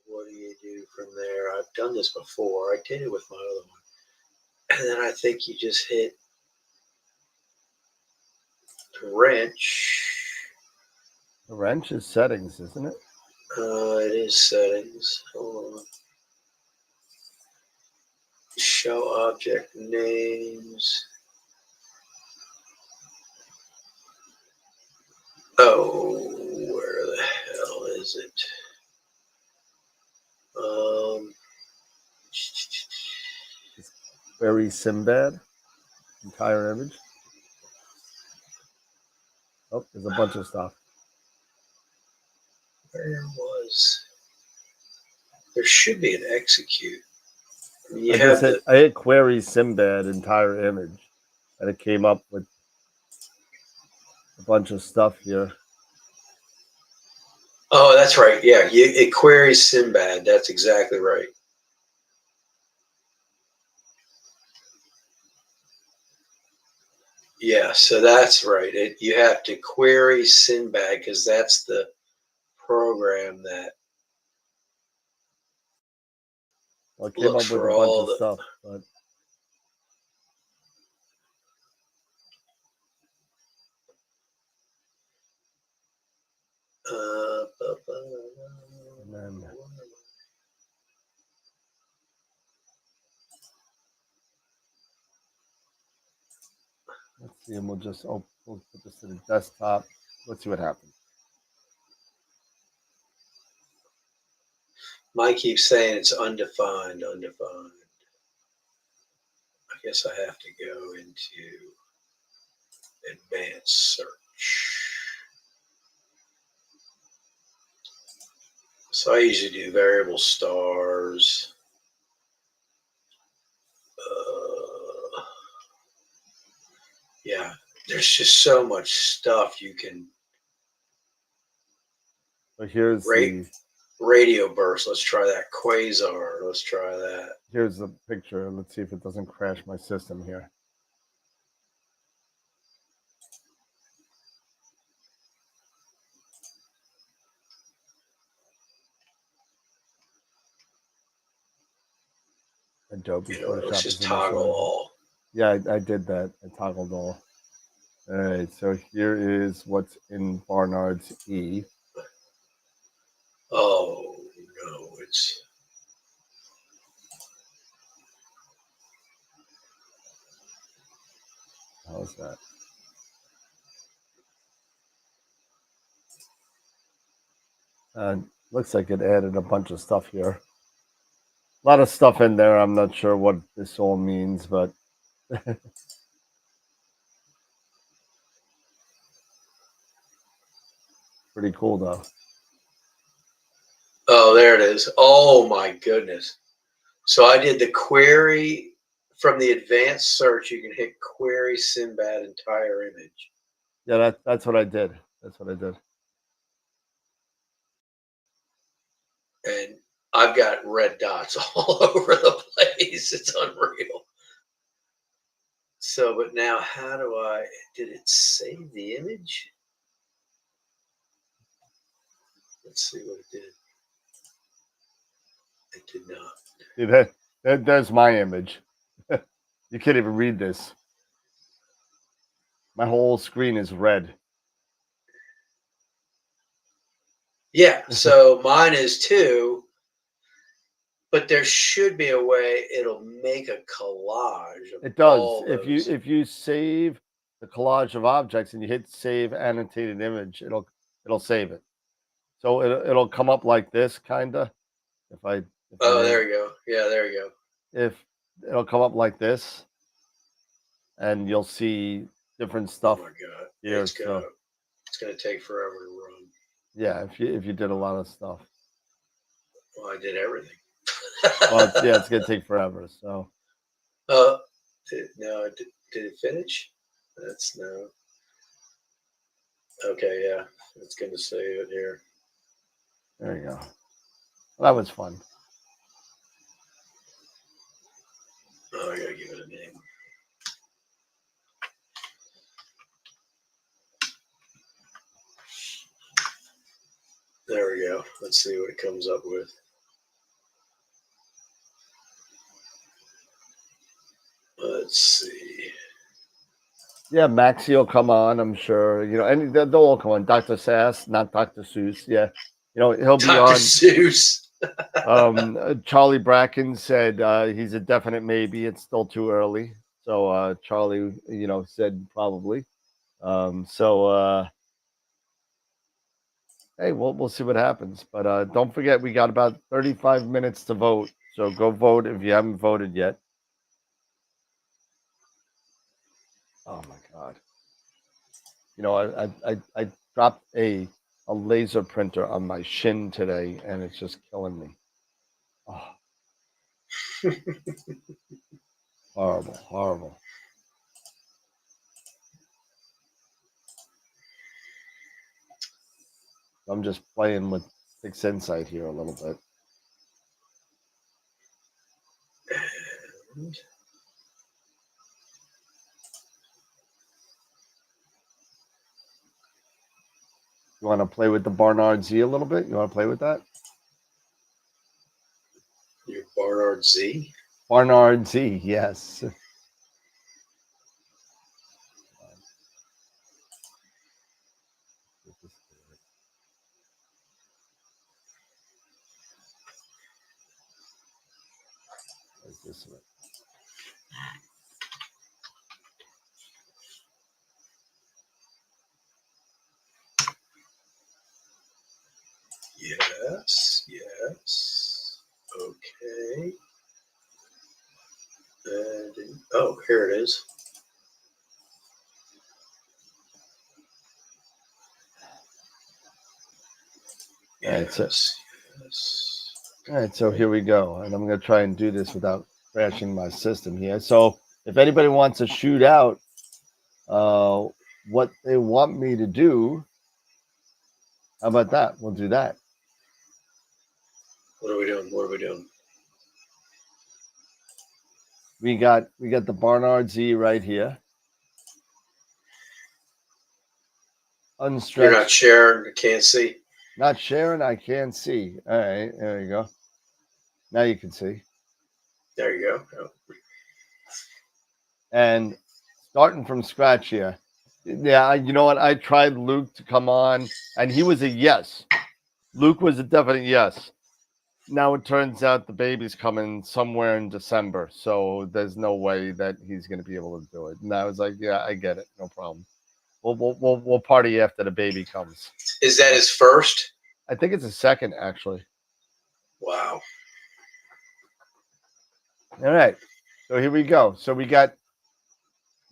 what do you do from there? I've done this before. I did it with my other one. And then I think you just hit wrench. The wrench is settings, isn't it? It is settings. Hold on. Show object names. Oh, where the hell is it? Very Sinbad. Entire image. Oh, there's a bunch of stuff. Where was? There should be an execute. You I have just I hit query Sinbad entire image, and it came up with a bunch of stuff here. Oh, that's right. Yeah, it queries Sinbad. That's exactly right. Yeah, so that's right. You have to query Sinbad because that's the program that Well, it came up with a bunch of stuff, but and then let's see, and we'll put this to the desktop. Let's see what happens. Mike keeps saying it's undefined. I guess I have to go into advanced search. So I usually do variable stars. Yeah, there's just so much stuff you can. So here's the radio burst. Let's try that. Quasar. Let's try that. Here's the picture. Let's see if it doesn't crash my system here. Adobe Photoshop. Let's just toggle all. Yeah, I did that. I toggled all. All right, so here is what's in Barnard's E. Oh no, it's. How's that? Looks like it added a bunch of stuff here. A lot of stuff in there. I'm not sure what this all means, but pretty cool though. Oh, there it is. Oh my goodness. So I did the query from the advanced search. You can hit query Sinbad entire image. Yeah, that's what I did. That's what I did. And I've got red dots all over the place. It's unreal. So, but now how do did it save the image? Let's see what it did. It did not. See, there's my image. You can't even read this. My whole screen is red. Yeah, so mine is too, but there should be a way it'll make a collage of it does. all If you save the collage of objects, and you hit save annotated image, it'll save it. So it'll come up like this, kinda. If I Oh, there you go. Yeah, there you go. if it'll come up like this, and you'll see different Oh stuff my god, here. it's gonna take forever to run. Yeah, if you did a lot of stuff. Well, I did everything. Well, yeah, it's gonna take forever. So. No, did it finish? That's no. Okay, yeah, it's gonna save it here. There you go. Well, that was fun. Oh, I gotta give it a name. There we go. Let's see what it comes up with. Let's see. Yeah, Maxie will come on, I'm sure. You know, and they'll all come on. Dr. Sass, not Dr. Seuss. Yeah, you know, he'll be Dr. on. Seuss. Charlie Bracken said he's a definite maybe. It's still too early. So Charlie, you know, said probably. Hey, we'll see what happens. But don't forget, we got about 35 minutes to vote. So go vote if you haven't voted yet. Oh my God. You know, I dropped a laser printer on my shin today, and it's just killing me. Oh. Horrible, horrible. I'm just playing with Fixed Insight here a little bit. You want to play with the Barnard Z a little bit? You want to play with that? Your Barnard Z? Barnard Z, yes. This way. Yes. Okay. And, oh, here it is. Yes. All right, so here we go. And I'm going to try and do this without crashing my system here. So if anybody wants to shoot out what they want me to do, how about that? We'll do that. What are we doing? We got the Barnard Z right here. Unstretched. You're not sharing. I can't see. Not sharing. I can't see. All right, there you go. Now you can see. There you go. Oh. And starting from scratch here. Yeah, you know what? I tried Luke to come on, and he was a yes. Luke was a definite yes. Now it turns out the baby's coming somewhere in December, so there's no way that he's going to be able to do it. And I was like, yeah, I get it, no problem. We'll party after the baby comes. Is that his first? I think it's a second, actually. Wow. All right, so here we go. So we got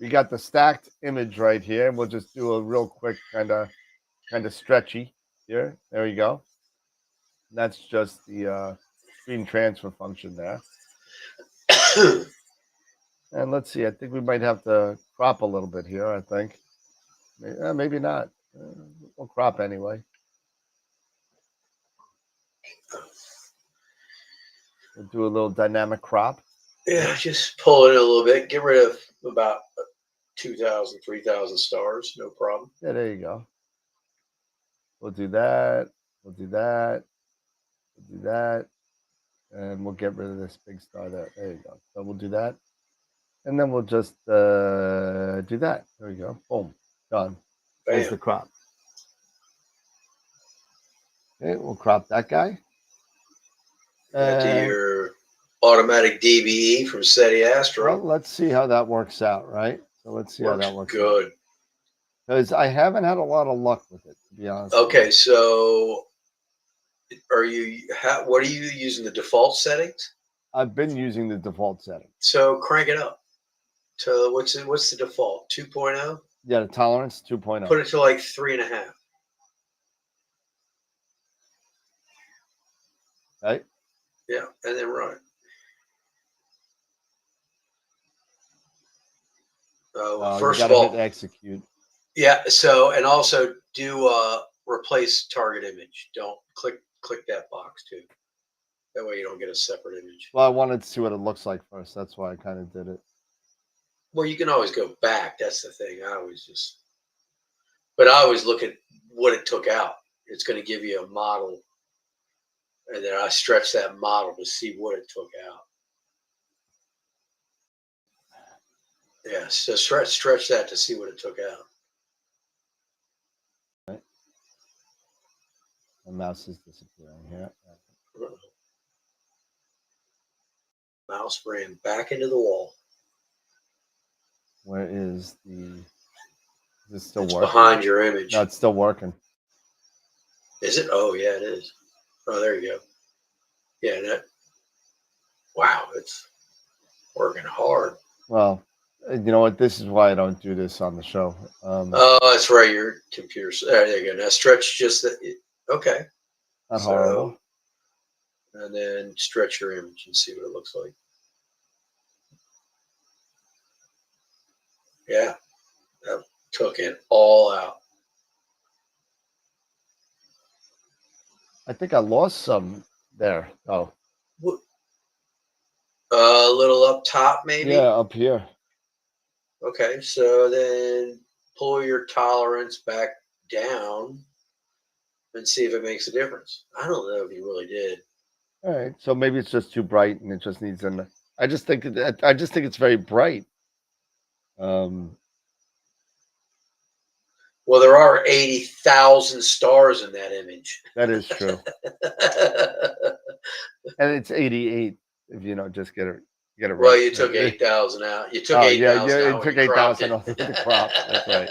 the stacked image right here. We'll just do a real quick kind of stretchy here. There you go. That's just the screen transfer function there. And let's see. I think we might have to crop a little bit here. I think maybe not. We'll crop anyway. We'll do a little dynamic crop. Yeah, just pull it a little bit. Get rid of about 2,000, 3,000 stars. No problem. Yeah, there you go. We'll do that. We'll do that. We'll do that. And we'll get rid of this big star there. There you go. So we'll do that. And then we'll just do that. There we go. Boom. Done. There's the crop. Okay, we'll crop that guy. Do your automatic DBE from SETI AstroWorld. Well, let's see how that works out, right? So let's see how that Works works. good. Because I haven't had a lot of luck with it, to be honest. Okay, so what are you using, the default settings? I've been using the default setting. So crank it up to what's the default? 2.0? Yeah, the tolerance 2.0. Put it to like 3.5. Right? Yeah, and then run it. First you of gotta all, hit execute. yeah. So and also do replace target image. Don't click that box too. That way you don't get a separate image. Well, I wanted to see what it looks like first. That's why I kind of did it. Well, you can always go back. That's the thing. But I always look at what it took out. It's going to give you a model, and then I stretch that model to see what it took out. Yeah, so stretch that to see what it took out. Right. The mouse is disappearing here. Mouse ran back into the wall. Where is the? Is it still It's working? behind your image. No, it's still working. Is it? Oh yeah, it is. Oh, there you go. Yeah, wow, it's working hard. Well, you know what? This is why I don't do this on the show. Oh, that's right. Your computer. There you go. Now stretch just that. Okay. Not horrible. And then stretch your image and see what it looks like. Yeah, that took it all out. I think I lost some there. Oh. A little up top, maybe? Yeah, up here. Okay, so then pull your tolerance back down and see if it makes a difference. I don't know if you really did. All right. So maybe it's just too bright and it just needs an. I just think it's very bright. Well, there are 80,000 stars in that image. That is true. And it's 88 if just get it right. Well, you took 8,000 out. You took 8,000 out. It took 8,000 off the crop. That's right.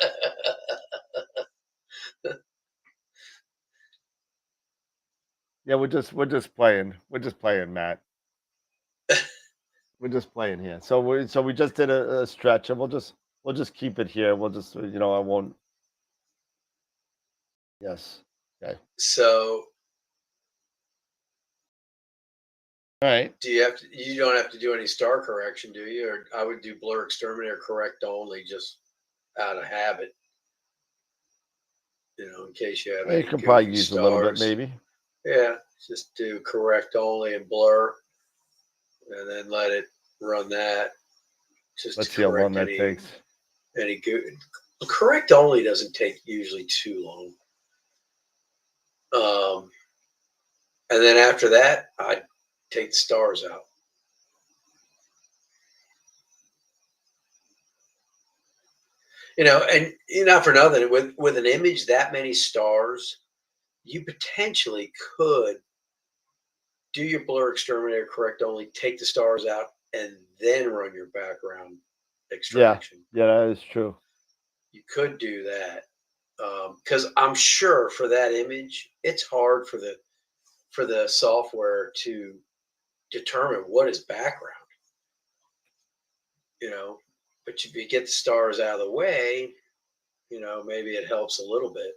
Yeah, we're just playing. We're just playing, Matt. We're just playing here. So we just did a stretch, and we'll just keep it here. We'll just I won't. Yes. Okay. So, all right. You don't have to do any star correction, do you? Or I would do blur exterminator correct only, just out of habit. In case you have any. You can probably use stars. A little bit, maybe. Yeah, just do correct only and blur, and then let it run that. Just let's see how long that takes. Any good correct only doesn't take usually too long. And then after that, I take the stars out. And not for nothing, with an image that many stars, you potentially could do your blur exterminator correct only, take the stars out, and then run your background extraction. Yeah, that is true. You could do that, because I'm sure for that image, it's hard for the software to determine what is background. But if you get the stars out of the way, maybe it helps a little bit.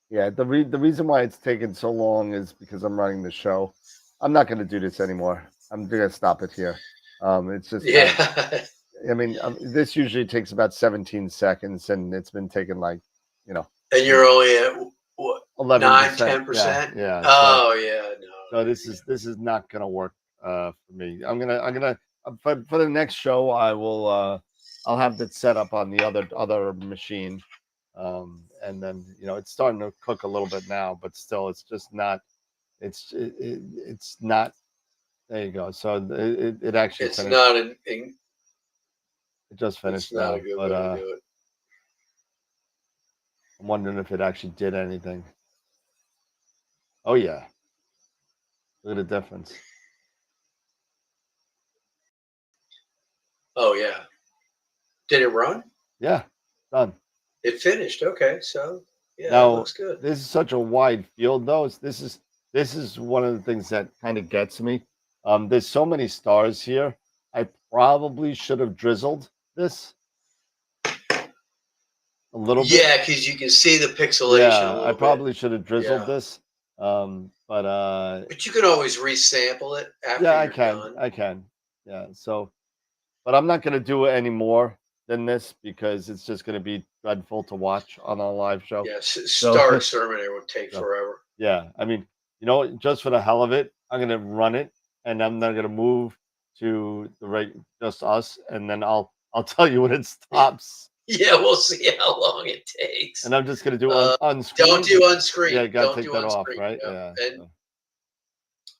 Yeah, the reason why it's taken so long is because I'm running the show. I'm not going to do this anymore. I'm going to stop it here. It's just this usually takes about 17 seconds, and it's been taking like. And you're only at what? 11%, 10%. Yeah. Oh yeah. No. So this is not going to work for me. I'm gonna for the next show I will I'll have that set up on the other machine. And then it's starting to cook a little bit now, but still it's just not. It's not. There you go. So it actually. It's finished. not It just finished. It's not a good way to do it. I'm wondering if it actually did anything. Oh yeah. Look at the difference. Oh yeah. Did it run? Yeah, done. It finished. Okay, so yeah, that Now, looks good. this is such a wide field, though. This is one of the things that kind of gets me. There's so many stars here. I probably should have drizzled this a little bit. Yeah, because you can see the pixelation a Yeah, I little bit. probably should have drizzled Yeah, this. But but you can always resample it after yeah, I you're can. done. I can. Yeah. So, but I'm not going to do it any more than this because it's just going to be dreadful to watch on our live show. Yeah, So, Star Exterminator would take so forever. yeah, I mean, just for the hell of it, I'm going to run it, and I'm not going to move to the right, just us, and then I'll tell you when it stops, Yeah, we'll see how long it takes. and I'm just going to do Uh, on don't screen. do Yeah, unscreen. got to Don't take do that off, unscreen. right? Yeah, Yeah. and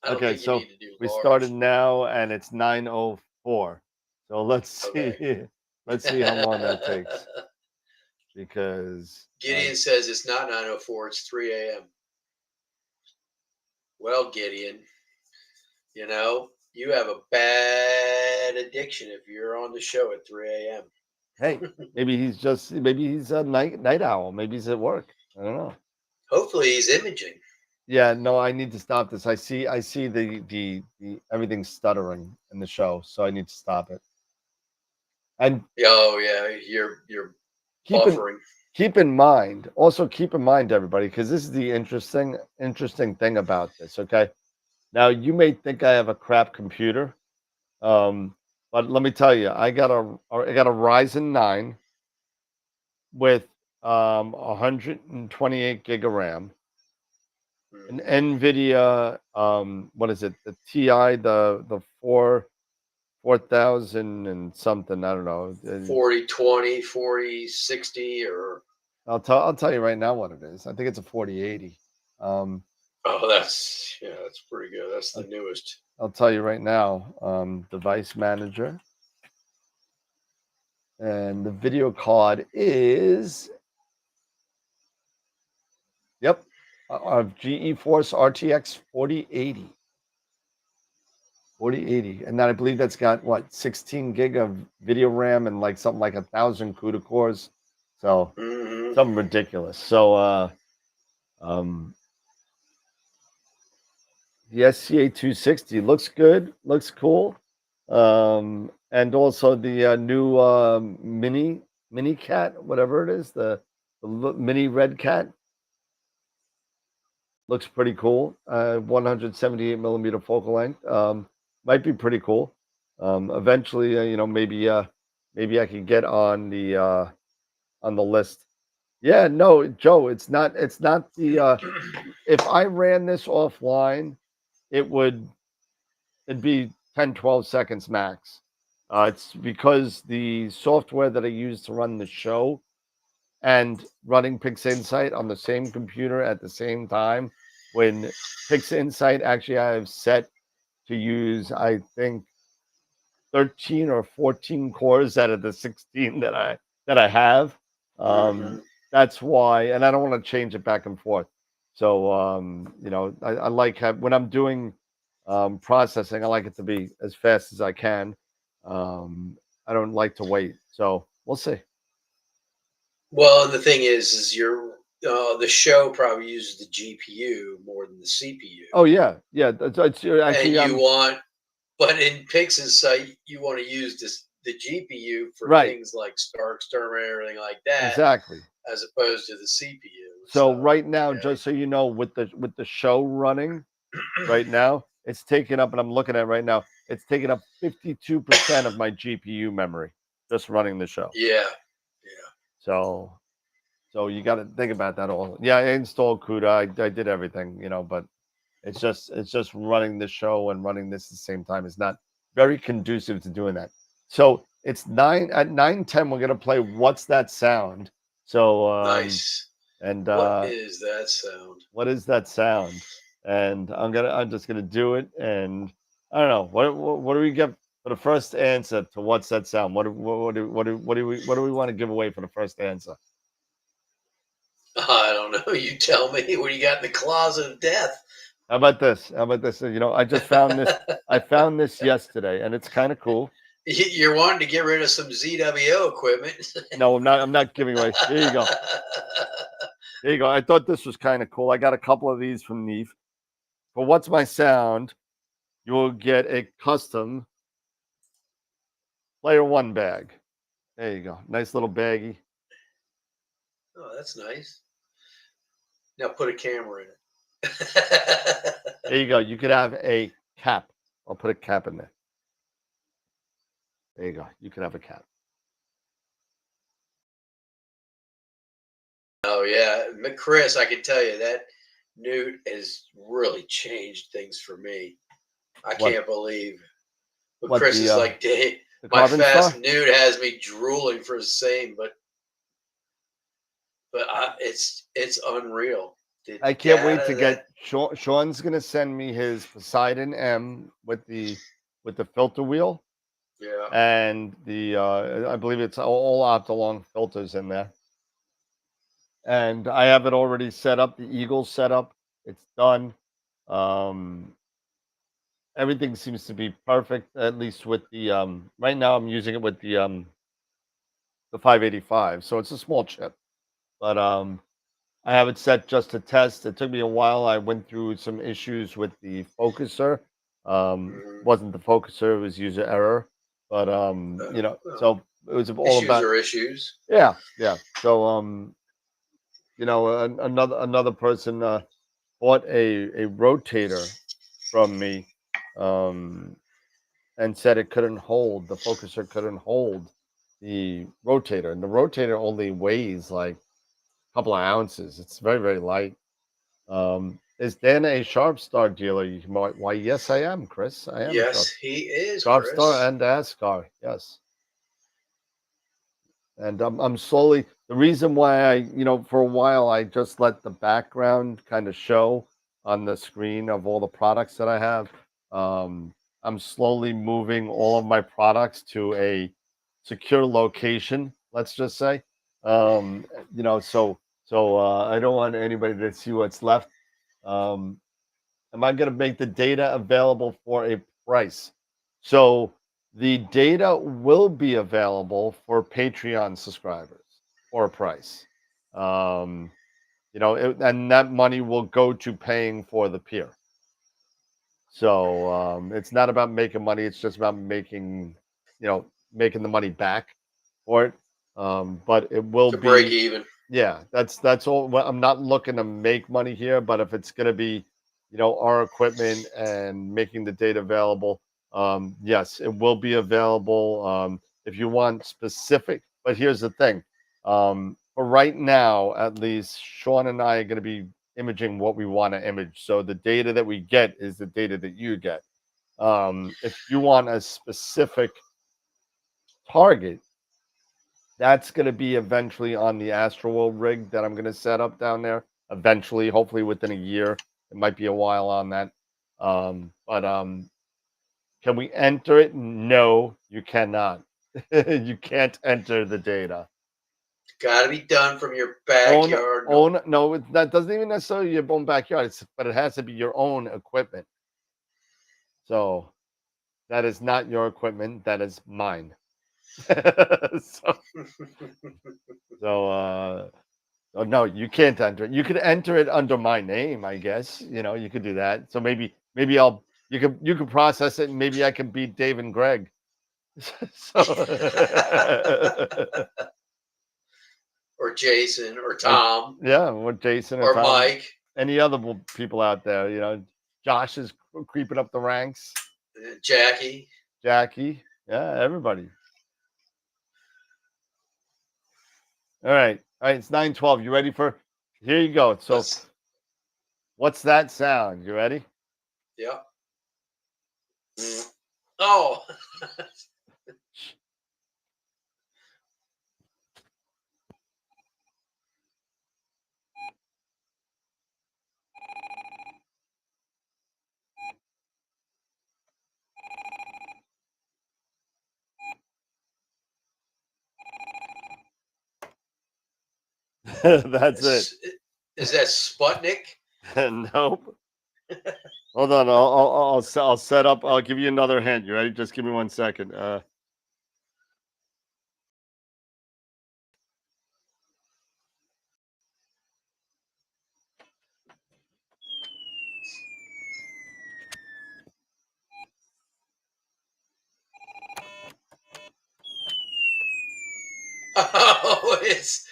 I don't Okay, think you so need to do we large. started now, and it's 9:04. So let's see, Okay. let's see how long that takes because Gideon says it's not 9:04. It's 3 a.m. Well, Gideon, you have a bad addiction if you're on the show at 3 a.m. hey, maybe he's a night owl. Maybe he's at work. I don't know. Hopefully, he's imaging. Yeah, no, I need to stop this. I see the everything stuttering in the show, so I need to stop it. And Oh yeah, you're keep in buffering. keep in mind, everybody, because this is the interesting thing about this. Okay, now you may think I have a crap computer, but let me tell you, I got a Ryzen 9 with 128 gig of RAM, an Mhm. NVIDIA, what is it? The TI, the 4000 and something. I don't know. 40, 20, 40, 60, or I'll tell you right now what it is. I think it's a 4080. Um, oh, that's pretty good. That's the I'll, newest. I'll tell you right now. Device manager, and the video card is, yep, of GeForce RTX 4080. 4080, and then I believe that's got what, 16 gig of video RAM and like something like 1,000 CUDA cores, so Hmm. something ridiculous. So um, the SCA 260 looks good, looks cool, and also the new mini cat, whatever it is, the mini red cat looks pretty cool. 178 millimeter focal length. Might be pretty cool. Eventually, maybe I can get on the list. Yeah, no, Joe, it's not the if I ran this offline, it would it'd be 10, 12 seconds max. It's because the software that I use to run the show and running PixInsight on the same computer at the same time, when PixInsight actually I have set to use, I think, 13 or 14 cores out of the 16 that I have. Hmm. That's why, and I don't want to change it back and forth. So I like when I'm doing processing, I like it to be as fast as I can. I don't like to wait. So we'll see. Well, and the thing is the show probably uses the GPU more than the CPU, Oh yeah, yeah. That's and actually but in Pix's site, you want to use the GPU for right. things like Star Exterminator, everything like that, Exactly. as opposed to the CPU. So So right now, yeah, just so you know, with the show running right now, it's taking up, and I'm looking at it right now, it's taking up 52% of my GPU memory just running the show. yeah, yeah. So you got to think about that all. Yeah, I installed CUDA. I did everything, but it's just running the show and running this at the same time is not very conducive to doing that. So it's 9:10. We're gonna play What's That Sound? So Nice. and What is that sound? what is that sound? And I'm just gonna do it, and I don't know what do we get for the first answer to what's that sound? What do we want to give away for the first answer? I don't know. You tell me. What do you got in the closet of death? How about this? How about this? I just found this. I found this yesterday, and it's kind of cool. You're wanting to get rid of some ZWO equipment. No, I'm not giving away. Here you go. There you go. I thought this was kind of cool. I got a couple of these from Neef. For What's My Sound, you will get a custom Player One bag. There you go. Nice little baggie. Oh, that's nice. Now put a camera in it. There you go. You could have a cap. I'll put a cap in there. There you go. You could have a cap. Oh yeah, Chris, I can tell you that Newt has really changed things for me. I What? can't believe. But What, Chris the, is like, Dave, The my Carbon fast Star? Newt has me drooling for the same, but it's unreal. The I can't wait data to get Sean's gonna send me his Poseidon M with the filter wheel yeah. and the I believe it's all Optolong filters in there. And I have it already set up, the Eagle set up. It's done. Everything seems to be perfect, at least with the right now I'm using it with the 585. So it's a small chip. But I have it set just to test. It took me a while. I went through some issues with the focuser. Mhm. Wasn't the focuser, it was user error. But Well, so it was all issues about are issues. yeah. So another person bought a rotator from me and said it couldn't hold the focuser couldn't hold the rotator, and the rotator only weighs like a couple of ounces. It's very, very light. Is Dan a Sharp Star dealer? You might, why? Yes, I am, Chris. I am a Yes, he is, Sharp Star Chris. and Ascar. Yes, and I'm slowly. The reason why for a while I just let the background kind of show on the screen of all the products that I have. I'm slowly moving all of my products to a secure location. Let's just say, so I don't want anybody to see what's left. Um, am I going to make the data available for a price? So the data will be available for Patreon subscribers for a price. Um, and that money will go to paying for the peer. So it's not about making money; it's just about making the money back for it. But it will To break be even. yeah, that's all. Well, I'm not looking to make money here, but if it's going to be, our equipment and making the data available, yes, it will be available. If you want specific, but here's the thing. For right now, at least, Sean and I are going to be imaging what we want to image. So the data that we get is the data that you get. If you want a specific target, that's going to be eventually on the AstroWorld rig that I'm going to set up down there. Eventually, hopefully within a year. It might be a while on that. But can we enter it? No, you cannot. You can't enter the data. Got to be done from your backyard. No, that doesn't even necessarily your own backyard. But it has to be your own equipment. So that is not your equipment. That is mine. so, so oh no, you can't enter it. You could enter it under my name, I guess. You could do that. So maybe you could process it, and maybe I can beat Dave and Greg. so Or Jason or Tom yeah, what Jason or or Tom, Mike, any other people out there. Josh is creeping up the ranks. Jackie. Jackie, yeah, everybody. All right. It's 9:12. You ready for? Here you go. So, what's that sound? You ready? Yeah. Oh. That's it. Is that Sputnik? Nope. Hold on. I'll set up. I'll give you another hint. You ready? Just give me 1 second. Oh, it's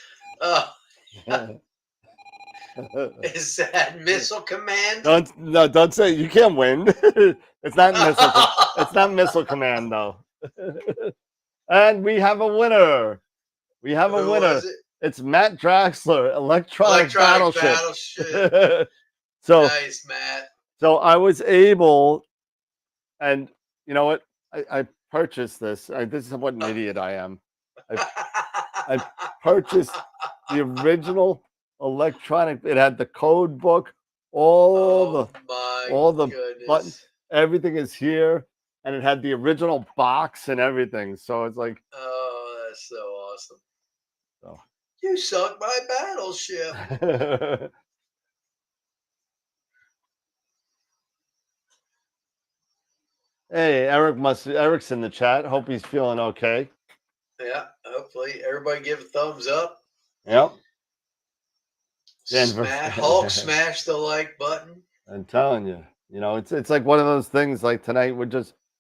is that Missile Command? Don't say you can't win. It's not missile. It's not Missile Command though. And we have a winner. We have a Who winner. was it? It's Matt Draxler, Electronic Battleship. So Nice, Matt. So I was able, and you know what? I purchased this. This is what an idiot I am. I purchased the original electronic. It had the code book, all the goodness. buttons, everything is here, and it had the original box and everything. So it's like, oh, that's so awesome. So. You sunk my battleship. Hey, Eric's in the chat. Hope he's feeling okay. Yeah, hopefully everybody give a thumbs up. Yep. Hulk smash the like button. I'm telling you, it's like one of those things. Like tonight, we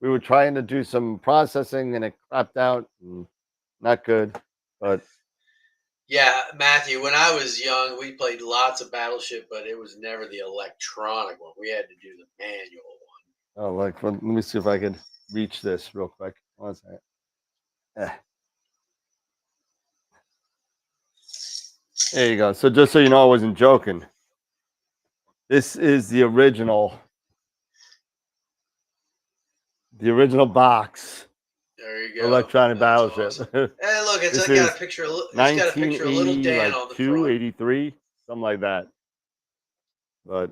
were trying to do some processing and it crapped out. Not good, but yeah, Matthew. When I was young, we played lots of Battleship, but it was never the electronic one. We had to do the manual one. Oh, let me see if I can reach this real quick. 1 second. There you go. So just so you know, I wasn't joking. This is the original box. There you go. Electronic Battleship. Awesome. Hey, look, it's got a picture. It's got a picture of little Dan on the front. 83, something like that. But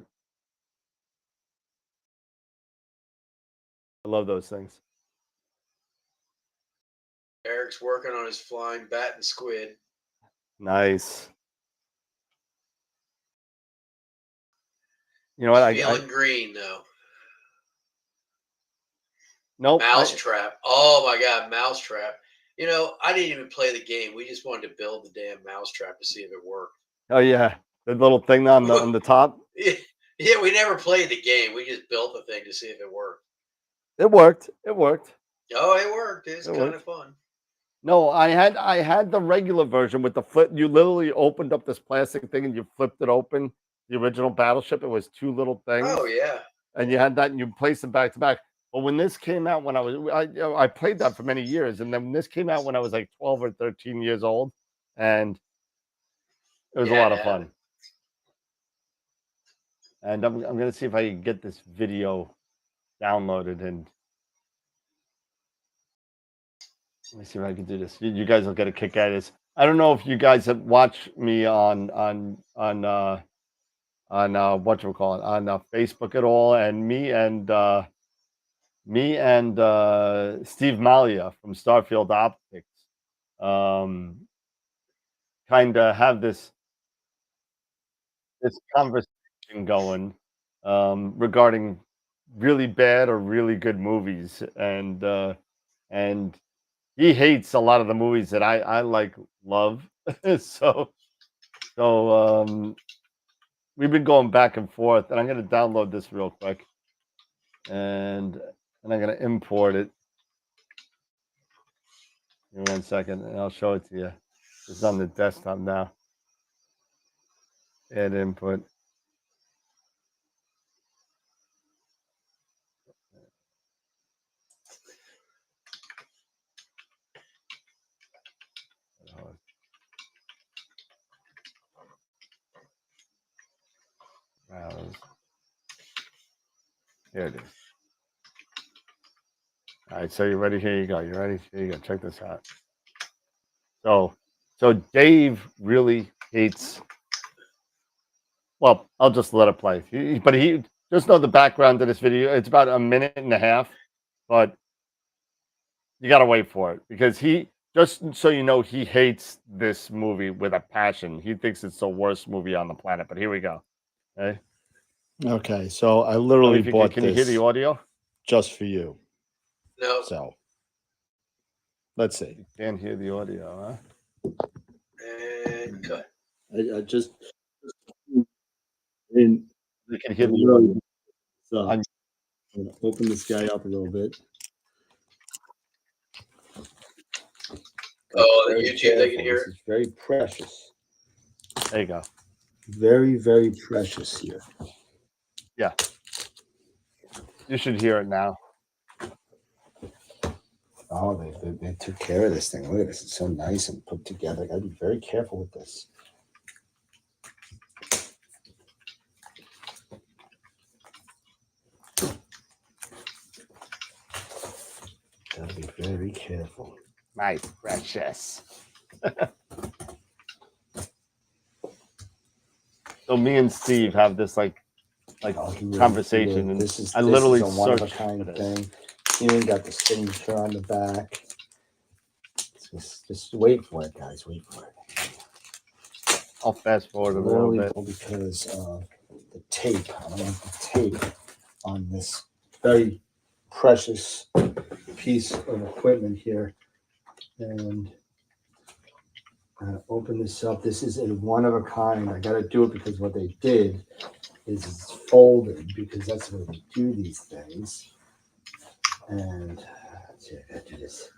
I love those things. Eric's working on his flying bat and squid. Nice. You know what? Feeling green though. Nope. Mousetrap. Oh my God, Mousetrap. I didn't even play the game. We just wanted to build the damn Mousetrap to see if it worked. Oh yeah, the little thing on the top. Yeah, we never played the game. We just built the thing to see if it worked. It worked. It worked. Oh, it worked. It's kind of fun. No, I had the regular version with the flip. You literally opened up this plastic thing and you flipped it open. The original Battleship. It was 2 little things. Oh yeah. And you had that, and you placed them back to back. But when this came out, I played that for many years, and then when this came out when I was like 12 or 13 years old, and it was a lot of fun. And I'm gonna see if I can get this video downloaded, and let me see if I can do this. You guys will get a kick out of this. I don't know if you guys have watched me on whatchamacallit, on Facebook at all, and me and Steve Malia from Starfield Optics kind of have this conversation going regarding really bad or really good movies, and he hates a lot of the movies that I love. so we've been going back and forth, and I'm going to download this real quick, and I'm going to import it. In 1 second, and I'll show it to you. It's on the desktop now. Add input. Here it is. All right, so you ready? Here you go. You ready? Here you go. Check this out. So Dave really hates. Well, I'll just let it play. But he just know the background to this video. It's about 1.5 minutes, but you got to wait for it because just so you know, he hates this movie with a passion. He thinks it's the worst movie on the planet. But here we go. Okay. Okay, so I literally bought Can you hear the audio? Just for you. No. So let's see. You can't hear the audio, huh? And cut. I just you can hear the audio. So I'm gonna open this guy up a little bit. Oh, the Very YouTube, they can careful. hear This it. is very precious. There you go. Very, very precious here. Yeah. You should hear it now. Oh, they took care of this thing. Look at this. It's so nice and put together. Gotta be very careful with this. Gotta be very careful. My precious. So me and Steve have this like Oh, he really- conversation, and this is I literally a one of a searched kind for this. thing. You even got the signature on the back. Just wait for it, guys. Wait for it. I'll fast forward a little bit. Because of the tape. I don't want the tape on this very precious piece of equipment here. And open this up. This is a one of a kind. I got to do it because what they did is it's folded, because that's where they do these things. And let's see, I got to do this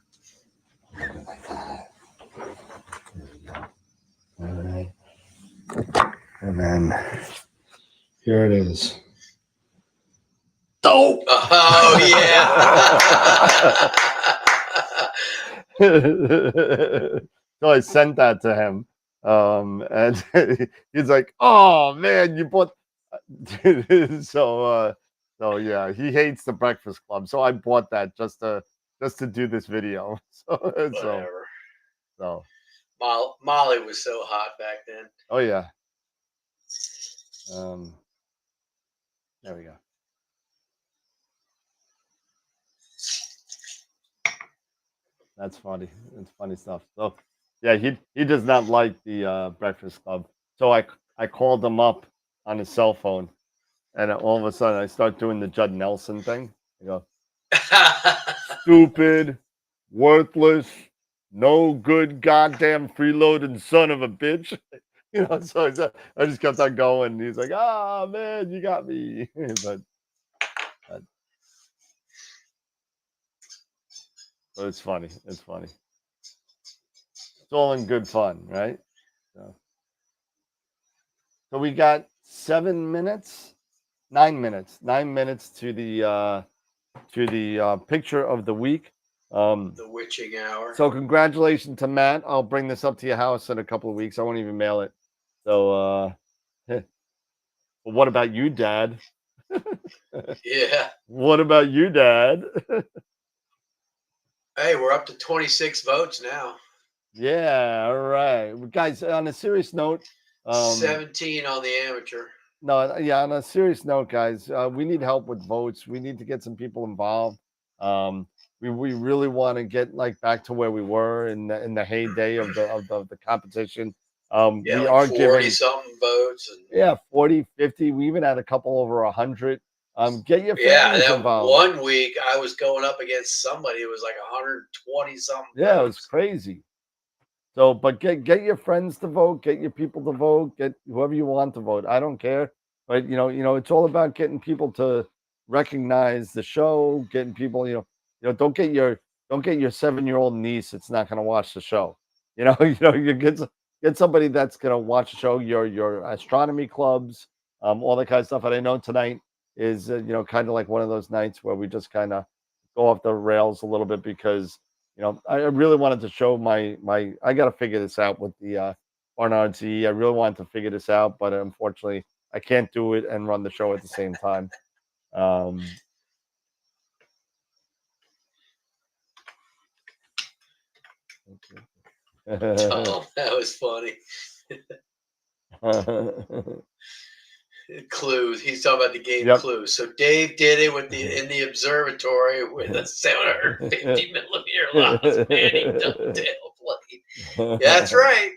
like that. There we go. All right. And then here it is. Oh, yeah. So I sent that to him, and he's like, "Oh man, you bought." So yeah, he hates the Breakfast Club. So I bought that just to do this video. Whatever. So Molly was so hot back then. oh yeah. There we go. That's funny. It's funny stuff. So yeah, he does not like the Breakfast Club. So I called him up on his cell phone, and all of a sudden I start doing the Judd Nelson thing. I go, stupid, worthless, no good, goddamn freeloading son of a bitch. You know, so I just kept on going. He's like, "Ah, man, you got me." but it's funny. It's funny. It's all in good fun, right? So we got 9 minutes to the picture of the week. The witching hour. So congratulations to Matt. I'll bring this up to your house in a couple of weeks. I won't even mail it. So but what about you, Dad? Yeah. What about you, Dad? Hey, we're up to 26 votes now. Yeah, all right. Guys, on a serious note, 17 on the amateur. No, yeah, on a serious note, guys, we need help with votes. We need to get some people involved. We really want to get back to where we were in the heyday of the competition. Yeah, we like are 40 giving something votes. Yeah, 40, 50. We even had a couple over 100. Get your Yeah, families that involved. one week I was going up against somebody. It was like 120 something. Yeah, votes. it was crazy. So, but get your friends to vote, get your people to vote, get whoever you want to vote. I don't care, but it's all about getting people to recognize the show, getting people, don't get your 7-year-old niece that's not going to watch the show. You get somebody that's going to watch the show. Your astronomy clubs, all that kind of stuff. And I know tonight is kind of like one of those nights where we just kind of go off the rails a little bit because. I really wanted to show my I got to figure this out with the Barnard CE. I really wanted to figure this out, but unfortunately, I can't do it and run the show at the same time. Oh, that was funny. Clue. He's talking about the game Clue. So Dave did it in the observatory with a 750 millimeter Lost Manning dovetail plate. Yeah, that's right.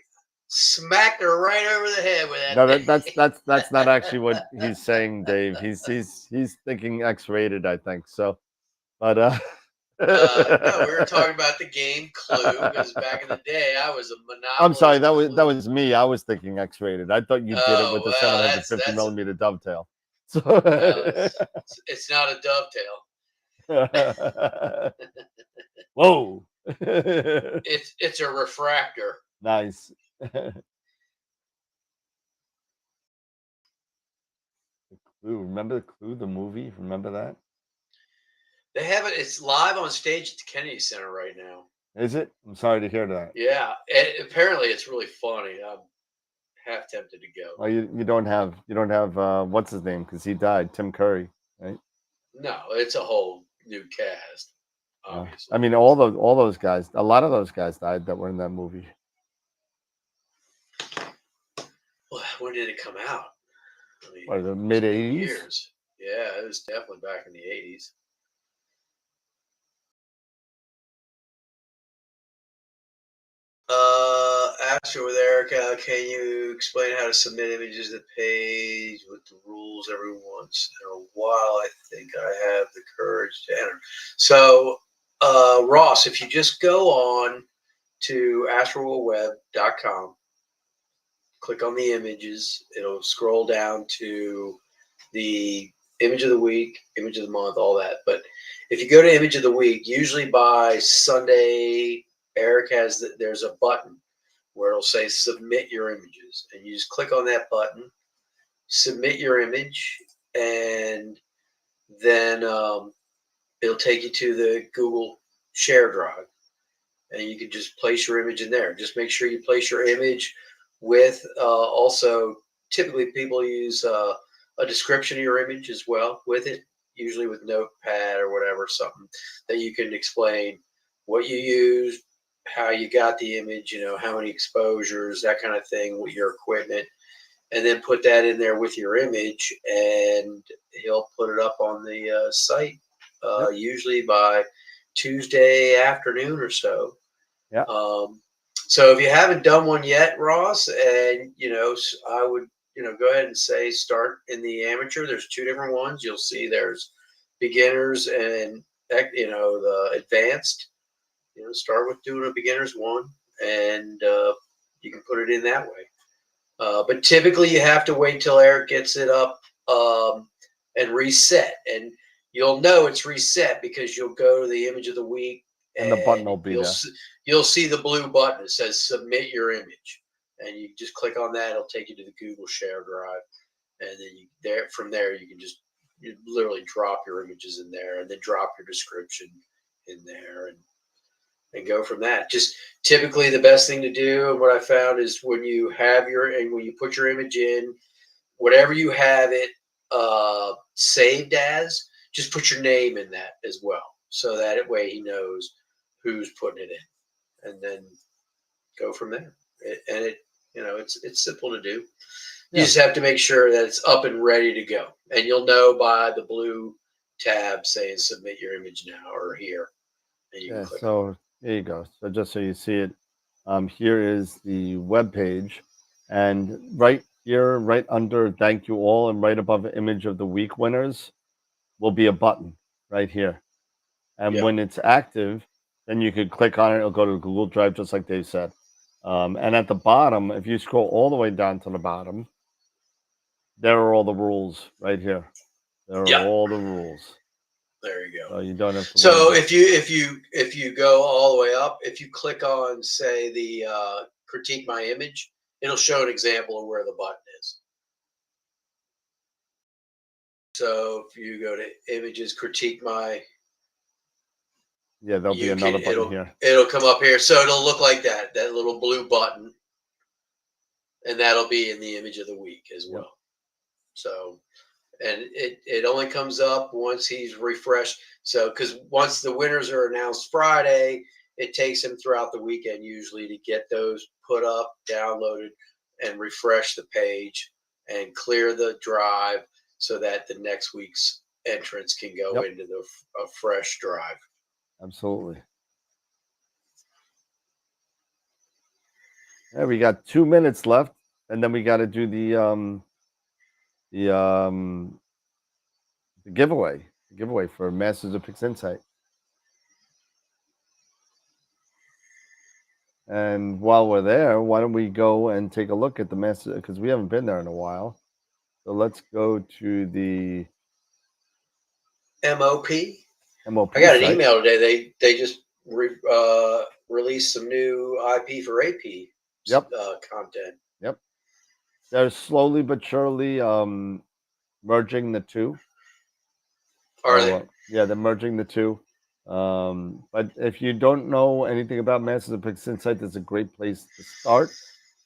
Smacked her right over the head with that. No, that's not actually what he's saying, Dave. He's thinking X-rated, I think. So, but no, we were talking about the game Clue because back in the day I was a monopoly. I'm sorry, that was me. I was thinking X-rated. I thought you did it with the 750 millimeter dovetail. So no, it's not a dovetail. Whoa. It's a refractor. Nice. Clue. Remember the Clue, the movie? Remember that? They have it. It's live on stage at the Kennedy Center right now. Is it? I'm sorry to hear that. Yeah, apparently it's really funny. I'm half tempted to go. Well, you don't have what's his name, because he died, Tim Curry, right? No, it's a whole new cast. Obviously, I mean, all those guys, a lot of those guys died that were in that movie. Well, when did it come out? I mean, What, the mid '80s? Years. Yeah, it was definitely back in the '80s. Ask over there, can you explain how to submit images to the page with the rules every once in a while? I think I have the courage to enter. So, Ross, if you just go on to AstroWorldWeb.com, click on the images, it'll scroll down to the image of the week, image of the month, all that. But if you go to image of the week, usually by Sunday, Eric has there's a button where it'll say submit your images, and you just click on that button, submit your image, and then it'll take you to the Google Share Drive, and you can just place your image in there. Just make sure you place your image with also typically people use a description of your image as well with it, usually with Notepad or whatever, something that you can explain what you used, how you got the image, how many exposures, that kind of thing with your equipment, and then put that in there with your image, and he'll put it up on the site usually by Tuesday afternoon or so. Yeah. So if you haven't done one yet, Ross, and I would go ahead and say start in the amateur. There's two different ones. You'll see there's beginners and the advanced. Start with doing a beginner's one, and you can put it in that way. But typically you have to wait till Eric gets it up and reset, and you'll know it's reset because you'll go to the image of the week, and the button will be there. You'll see the blue button that says submit your image, and you just click on that. It'll take you to the Google Share Drive, and then from there you can just literally drop your images in there, and then drop your description in there, and go from that. Just typically the best thing to do, and what I found is when you put your image in, whatever you have it saved as, just put your name in that as well, so that way he knows who's putting it in, and then go from there. It's simple to do. You just have to make sure that it's up and ready to go, and you'll know by the blue tab saying submit your image now or here, and you can click on it. There you go. So just so you see it, here is the web page, and right here, right under thank you all, and right above the image of the week winners will be a button right here. And when it's active, then you could click on it. It'll go to Google Drive, just like Dave said. And at the bottom, if you scroll all the way down to the bottom, there are all the rules right here. There are all the rules. There you go. So you don't have to. So if you go all the way up, if you click on, say, the critique my image, it'll show an example of where the button is. So if you go to images, critique my, there'll be another button here. It'll come up here, so it'll look like that little blue button, and that'll be in the image of the week as well. So, and it only comes up once he's refreshed. So, because once the winners are announced Friday, it takes him throughout the weekend usually to get those put up, downloaded, and refresh the page and clear the drive so that the next week's entrance can go into a fresh drive. Absolutely. Yeah, we got 2 minutes left, and then we got to do the giveaway for Masters of Pix Insight. And while we're there, why don't we go and take a look at the Masters, because we haven't been there in a while. So let's go to the MOP. MOP I got an site. email today. They just release some new IP for AP Yep. content. Yep. They're slowly but surely merging the two. Are So, they? yeah, they're merging the two. But if you don't know anything about Masters of Pixel Insight, that's a great place to start.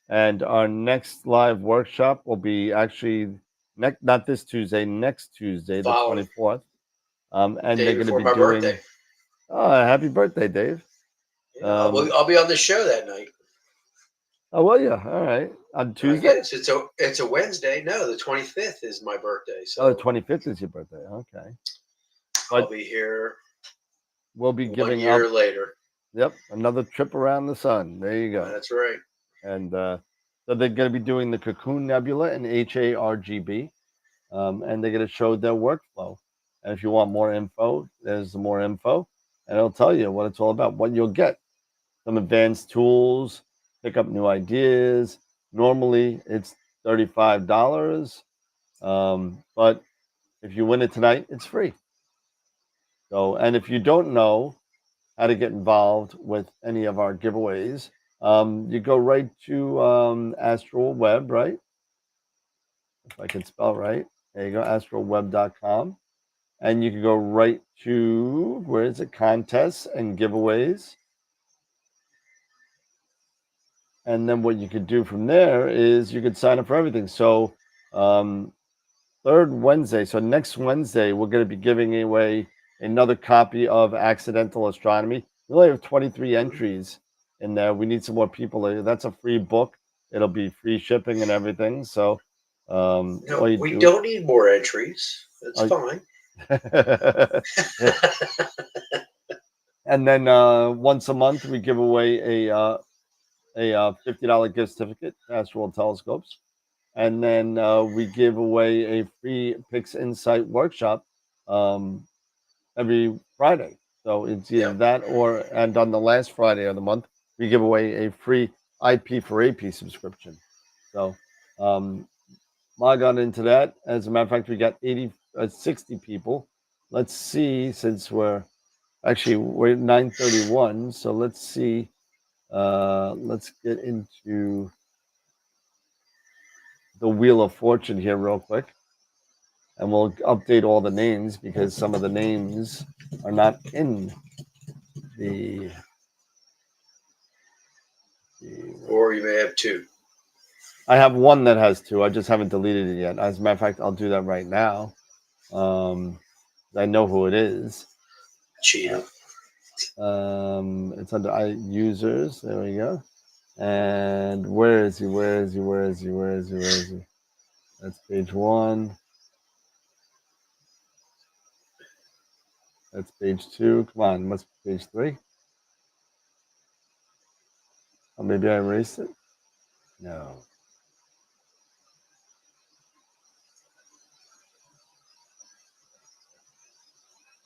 And our next live workshop will be actually not this Tuesday, next Tuesday, the Following 24th. And day they're going to before be my doing. birthday. Oh, happy birthday, Dave! Yeah, I'll be on the show that night. Oh, well, yeah. All right. On I Tuesday? guess it's a Wednesday. No, the 25th is my birthday. So Oh, the 25th is your birthday. Okay. I'll But be here we'll be 1 giving year up. later. Yep. Another trip around the sun. There you go. That's right. And so they're going to be doing the Cocoon Nebula and HARGB. And they're going to show their workflow. And if you want more info, there's more info. And it'll tell you what it's all about, what you'll get. Some advanced tools, pick up new ideas. Normally, it's $35. But if you win it tonight, it's free. So, and if you don't know how to get involved with any of our giveaways, you go right to AstroWeb, right? If I can spell right. There you go, astroweb.com. And you can go right to, where is it? Contests and giveaways. And then what you could do from there is you could sign up for everything. So, third Wednesday, so next Wednesday, we're going to be giving away another copy of Accidental Astronomy. We only have 23 entries in there. We need some more people. That's a free book. It'll be free shipping and everything. So, No, we don't need more entries. That's fine. And then once a month, we give away a $50 gift certificate to AstroWorld Telescopes. And then we give away a free Pix Insight workshop every Friday. So it's either that or, and on the last Friday of the month, we give away a free IP for AP subscription. So log on into that. As a matter of fact, we got 60 people. Let's see, since we're 9:31. So let's see. Let's get into the Wheel of Fortune here real quick. And we'll update all the names because some of the names are not in the Or you may have two. I have one that has two. I just haven't deleted it yet. As a matter of fact, I'll do that right now. I know who it is. Cheetah. It's under users. There we go. And where is he? Where is he? Where is he? Where is he? Where is he? That's page 1. That's page 2. Come on, must be page 3. Oh, maybe I erased it. No.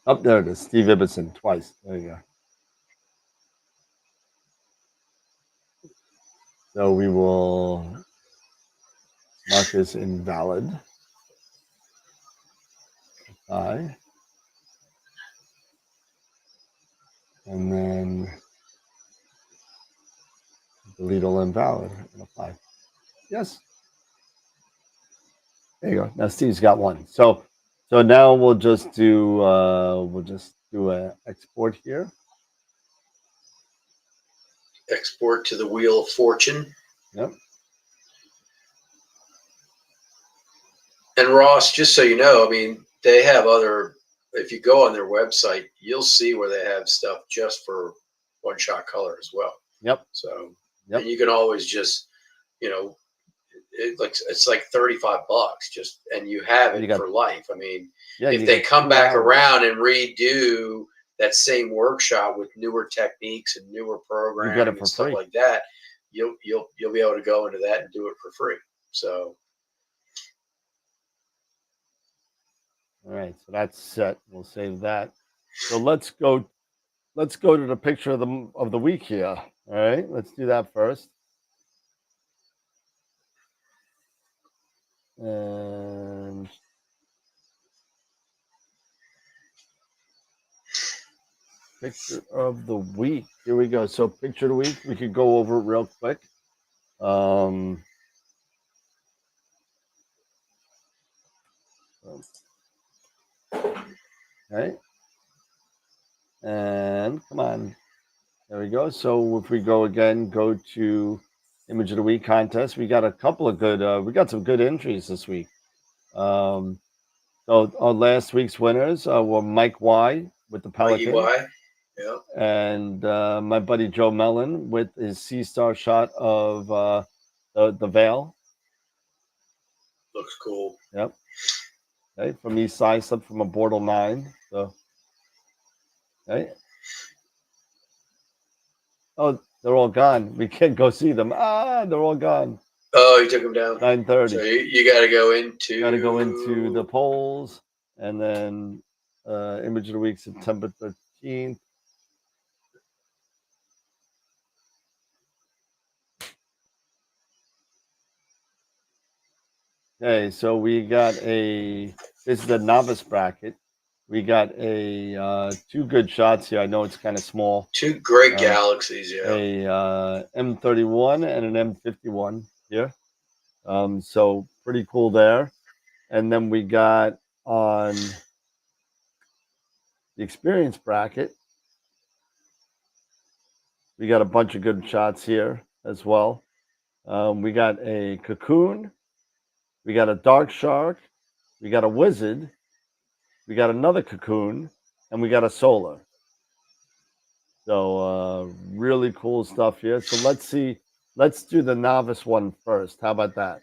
Up there it is. Steve Ibbotson twice. There you go. So we will mark this invalid. Apply. And then delete all invalid and apply. Yes. There you go. Now Steve's got one. So now we'll just do a export here. Export to the Wheel of Fortune. Yep. And Ross, just so you know, I mean, they have other. If you go on their website, you'll see where they have stuff just for one-shot color as well. Yep. So, and you can always just, it's like $35 just, and you have it for life. I mean, if they come back around and redo that same workshop with newer techniques and newer programming and stuff like that, you'll be able to go into that and do it for free. So. All right, so that's set. We'll save that. So let's go to the picture of the week here. All right, let's do that first. And picture of the week. Here we go. So picture of the week, we could go over it real quick. Okay. And come on. There we go. So if we go to image of the week contest, we got a couple of good, we got some good entries this week. So our last week's winners were Mike Y with the Pelican. Mikey Y. Yeah. And my buddy Joe Mellon with his C-Star shot of the Veil. Looks cool. Yep. Okay, from East Side, slipped from a Bortle 9. So, okay. Oh, they're all gone. We can't go see them. They're all gone. Oh, you took them down. 9:30. So you got to go into. Got to go into the polls, and then image of the week, September 13th. Okay, so we got this is the novice bracket. We got two good shots here. I know it's kind of small. Two great galaxies, yeah. A M31 and an M51 here. So pretty cool there. And then we got on the experience bracket, we got a bunch of good shots here as well. We got a Cocoon, we got a Dark Shark, we got a Wizard, we got another Cocoon, and we got a Solar. So really cool stuff here. So let's do the novice one first. How about that?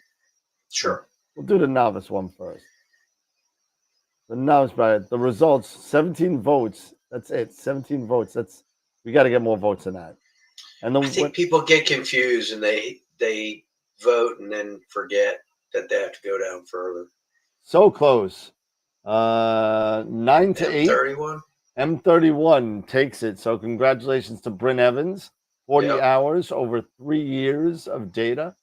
Sure. We'll do the novice one first. The novice bracket, the results, 17 votes. That's it. 17 votes. We got to get more votes than that. And I think people get confused and they vote and then forget that they have to go down further. So close. 9 to 8. M31? M31 takes it. So congratulations to Bryn Evans. 40 hours over 3 years of data.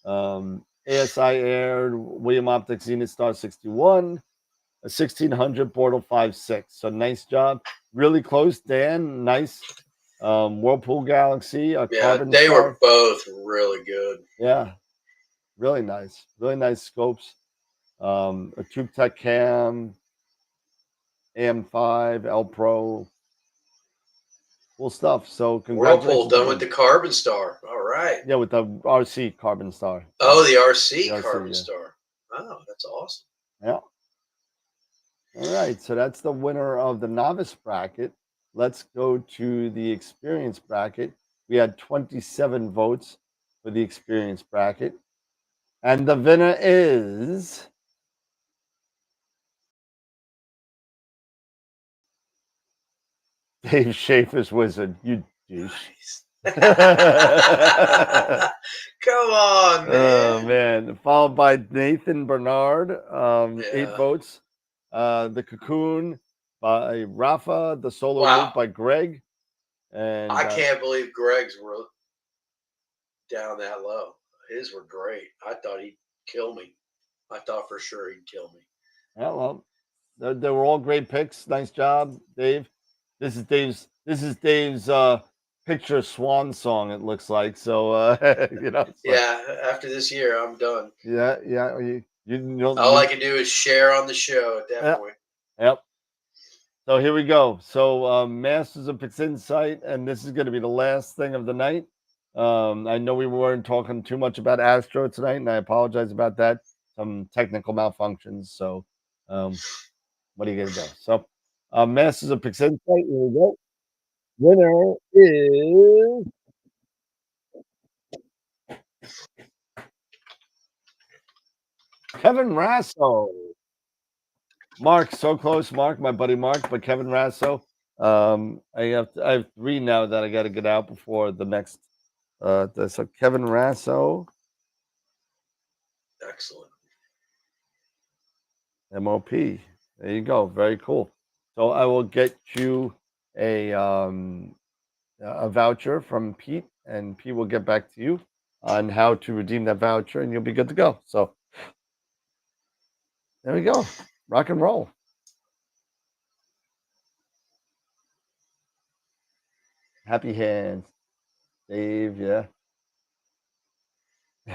ASI aired William Optics Zenith Star 61, a 1600 Bortle 5.6. So nice job. Really close, Dan. Nice. Whirlpool Galaxy. Carbon they Star. were both really good. Yeah. Really nice. Really nice scopes. A Tube Tech Cam, AM5, L Pro. Cool stuff. So congratulations. Whirlpool done with the Carbon Star. All right. Yeah, with the RC Carbon Star. Oh, the RC Carbon Star. Oh, that's awesome. Yeah. All right. So that's the winner of the novice bracket. Let's go to the experience bracket. We had 27 votes for the experience bracket. And the winner is Dave Schaefer's Wizard. You douche. Come on, man. Oh, man. Followed by Nathan Bernard, 8 votes. The Cocoon by Rafa. The Solar Loop by Greg. And I can't believe Greg's were down that low. His were great. I thought he'd kill me. I thought for sure he'd kill me. Yeah, well, they were all great picks. Nice job, Dave. This is Dave's picture swan song. It looks like so. Yeah. After this year, I'm done. Yeah. All I can do is share on the show at that point. Yep. So here we go. So Masters of Pix Insight, and this is going to be the last thing of the night. I know we weren't talking too much about Astro tonight, and I apologize about that. Some technical malfunctions. So what are you going to do? So Masters of Pix Insight, here we go. Winner is Kevin Rasso. Mark, so close, Mark, my buddy Mark, but Kevin Rasso. I have 3 now that I got to get out before the next. So Kevin Rasso. Excellent. MOP. There you go. Very cool. So I will get you a voucher from Pete, and Pete will get back to you on how to redeem that voucher, and you'll be good to go. So there we go. Rock and roll. Happy hands, Dave. Yeah.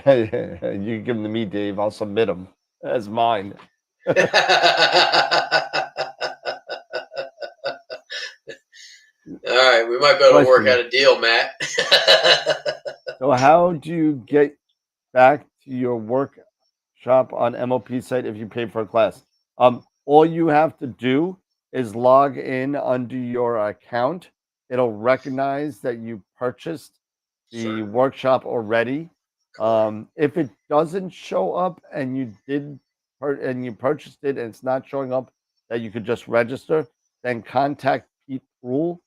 You give them to me, Dave. I'll submit them as mine. All right, we might be able to work out a deal, Matt. So how do you get back to your workshop on MOP site if you pay for a class? All you have to do is log in under your account. It'll recognize that you purchased the workshop already. If it doesn't show up and you purchased it and it's not showing up, that you could just register, then contact Pete Rule.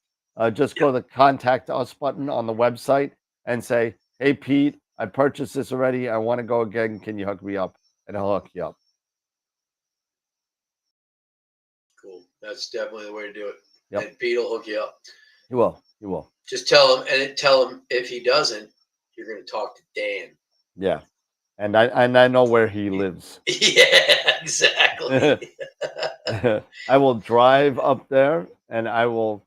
Just go to the contact us button on the website and say, "Hey Pete, I purchased this already. I want to go again. Can you hook me up?" And he'll hook you up. Cool. That's definitely the way to do it. Yep. And Pete will hook you up. He will. He will. Just tell him if he doesn't, you're going to talk to Dan. Yeah. And I know where he lives. Yeah, exactly. I will drive up there and I will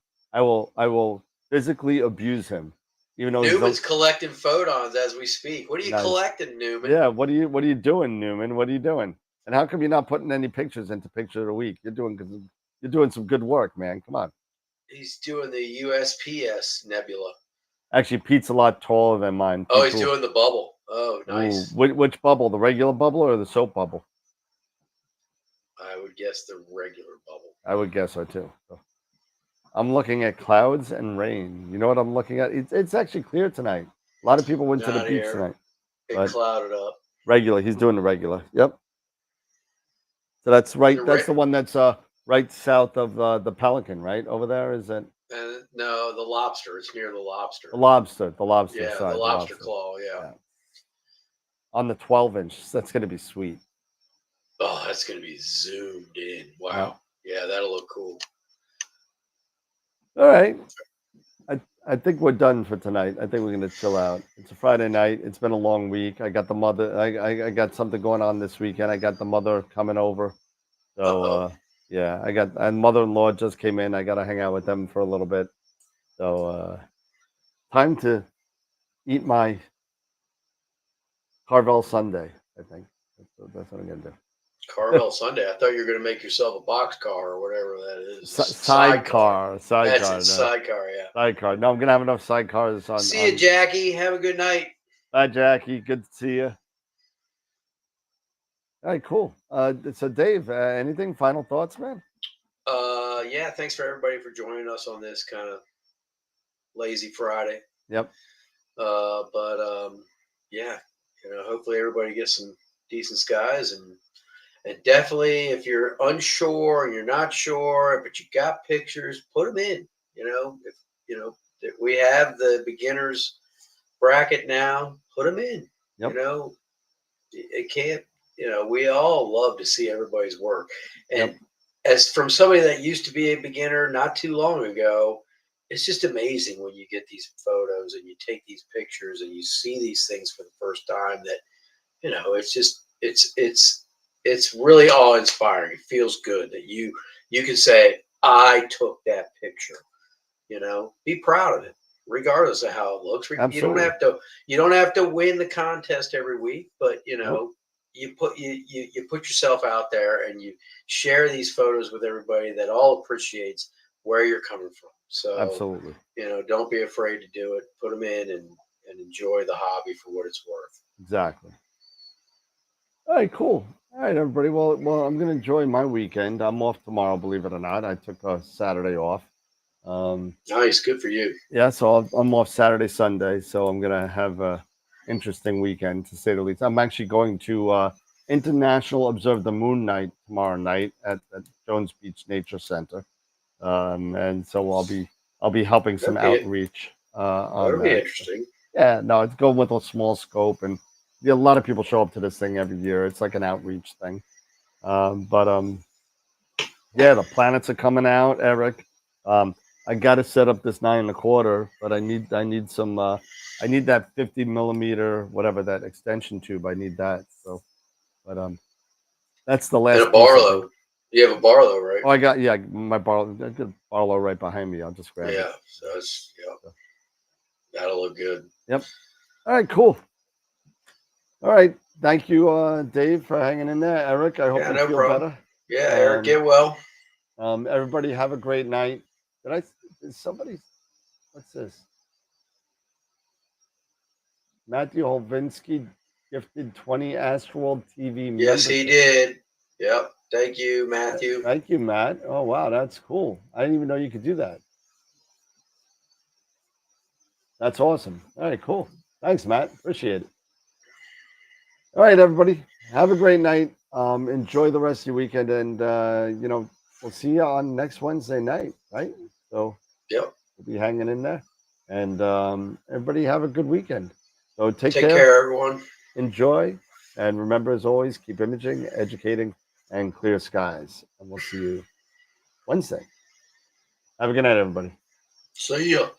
physically abuse him. Even though Newman's collecting photons as we speak. What are you collecting, Newman? Yeah, what are you doing, Newman? What are you doing? And how come you're not putting any pictures into Picture of the Week? You're doing some good work, man. Come on. He's doing the USPS nebula. Actually, Pete's a lot taller than mine. Oh, he's doing the bubble. Oh, nice. Ooh, which bubble? The regular bubble or the soap bubble? I would guess the regular bubble. I would guess so too. So, I'm looking at clouds and rain. You know what I'm looking at? It's actually clear tonight. A lot of people went to the beach tonight. It clouded up. Regular. He's doing the regular. Yep. So that's right. That's the one that's right south of the Pelican, right over there. Is it? No, the lobster. It's near the lobster. The lobster. Yeah, side. the lobster claw. Yeah. On the 12-inch. That's going to be sweet. Oh, that's going to be zoomed in. Wow. Yeah, that'll look cool. All right. I think we're done for tonight. I think we're going to chill out. It's a Friday night. It's been a long week. I got the mother. I got something going on this weekend. I got the mother coming over. So, yeah, and mother-in-law just came in. I got to hang out with them for a little bit. So, time to eat my Carvel Sunday, I think. That's what I'm going to do. Carvel Sunday. I thought you were going to make yourself a boxcar or whatever that is. Sidecar. That's it, No. sidecar, yeah. Sidecar. No, I'm going to have enough sidecars on. See you, Jackie. Have a good night. Bye, Jackie. Good to see you. All right, cool. So, Dave, anything? Final thoughts, man? Yeah, thanks for everybody for joining us on this kind of lazy Friday. Yep. Yeah, hopefully everybody gets some decent skies and definitely if you're unsure and you're not sure, but you got pictures, put them in. If we have the beginners bracket now, put them in. Yep. It can't. We all love to see everybody's work, and Yep. as from somebody that used to be a beginner not too long ago, it's just amazing when you get these photos and you take these pictures and you see these things for the first time. That it's just it's really awe-inspiring. It feels good that you can say, I took that picture. Be proud of it, regardless of how it looks. Absolutely. You don't have to win the contest every week, but Nope. you put yourself out there and you share these photos with everybody that all appreciates where you're coming from. So Absolutely. Don't be afraid to do it. Put them in and enjoy the hobby for what it's worth. Exactly. All right, cool. All right, everybody. Well, I'm going to enjoy my weekend. I'm off tomorrow, believe it or not. I took a Saturday off. Nice, good for you. Yeah, so I'm off Saturday, Sunday. So I'm going to have a interesting weekend, to say the least. I'm actually going to International Observe the Moon Night tomorrow night at Jones Beach Nature Center, and so I'll be helping some outreach. That'll be interesting. Yeah, no, it's going with a small scope, and a lot of people show up to this thing every year. It's like an outreach thing. Yeah, the planets are coming out, Eric. I got to set up this 9 1/4, but I need some. I need that 50 millimeter, whatever that extension tube. I need that. So, but that's the last. And a Barlow. You have a Barlow, right? Oh, I got my Barlow. I got Barlow right behind me. I'll just grab it. Yeah. So it's That'll look good. All right, cool. All right. Thank you, Dave, for hanging in there. Eric, I hope Yeah, you no feel problem. better. Yeah, Eric, get well. Everybody have a great night. Did somebody, what's this? Matthew Holvinsky gifted 20 AstroWorld TV Yes, he memberships. did. Yep. Thank you, Matthew. Thank you, Matt. Oh, wow. That's cool. I didn't even know you could do that. That's awesome. All right, cool. Thanks, Matt. Appreciate it. All right, everybody. Have a great night. Enjoy the rest of your weekend. And, we'll see you on next Wednesday night, right? So Yep. we'll be hanging in there. And everybody have a good weekend. So take Take care, everyone. Enjoy. And remember, as always, keep imaging, educating, and clear skies. And we'll see you Wednesday. Have a good night, everybody. See ya.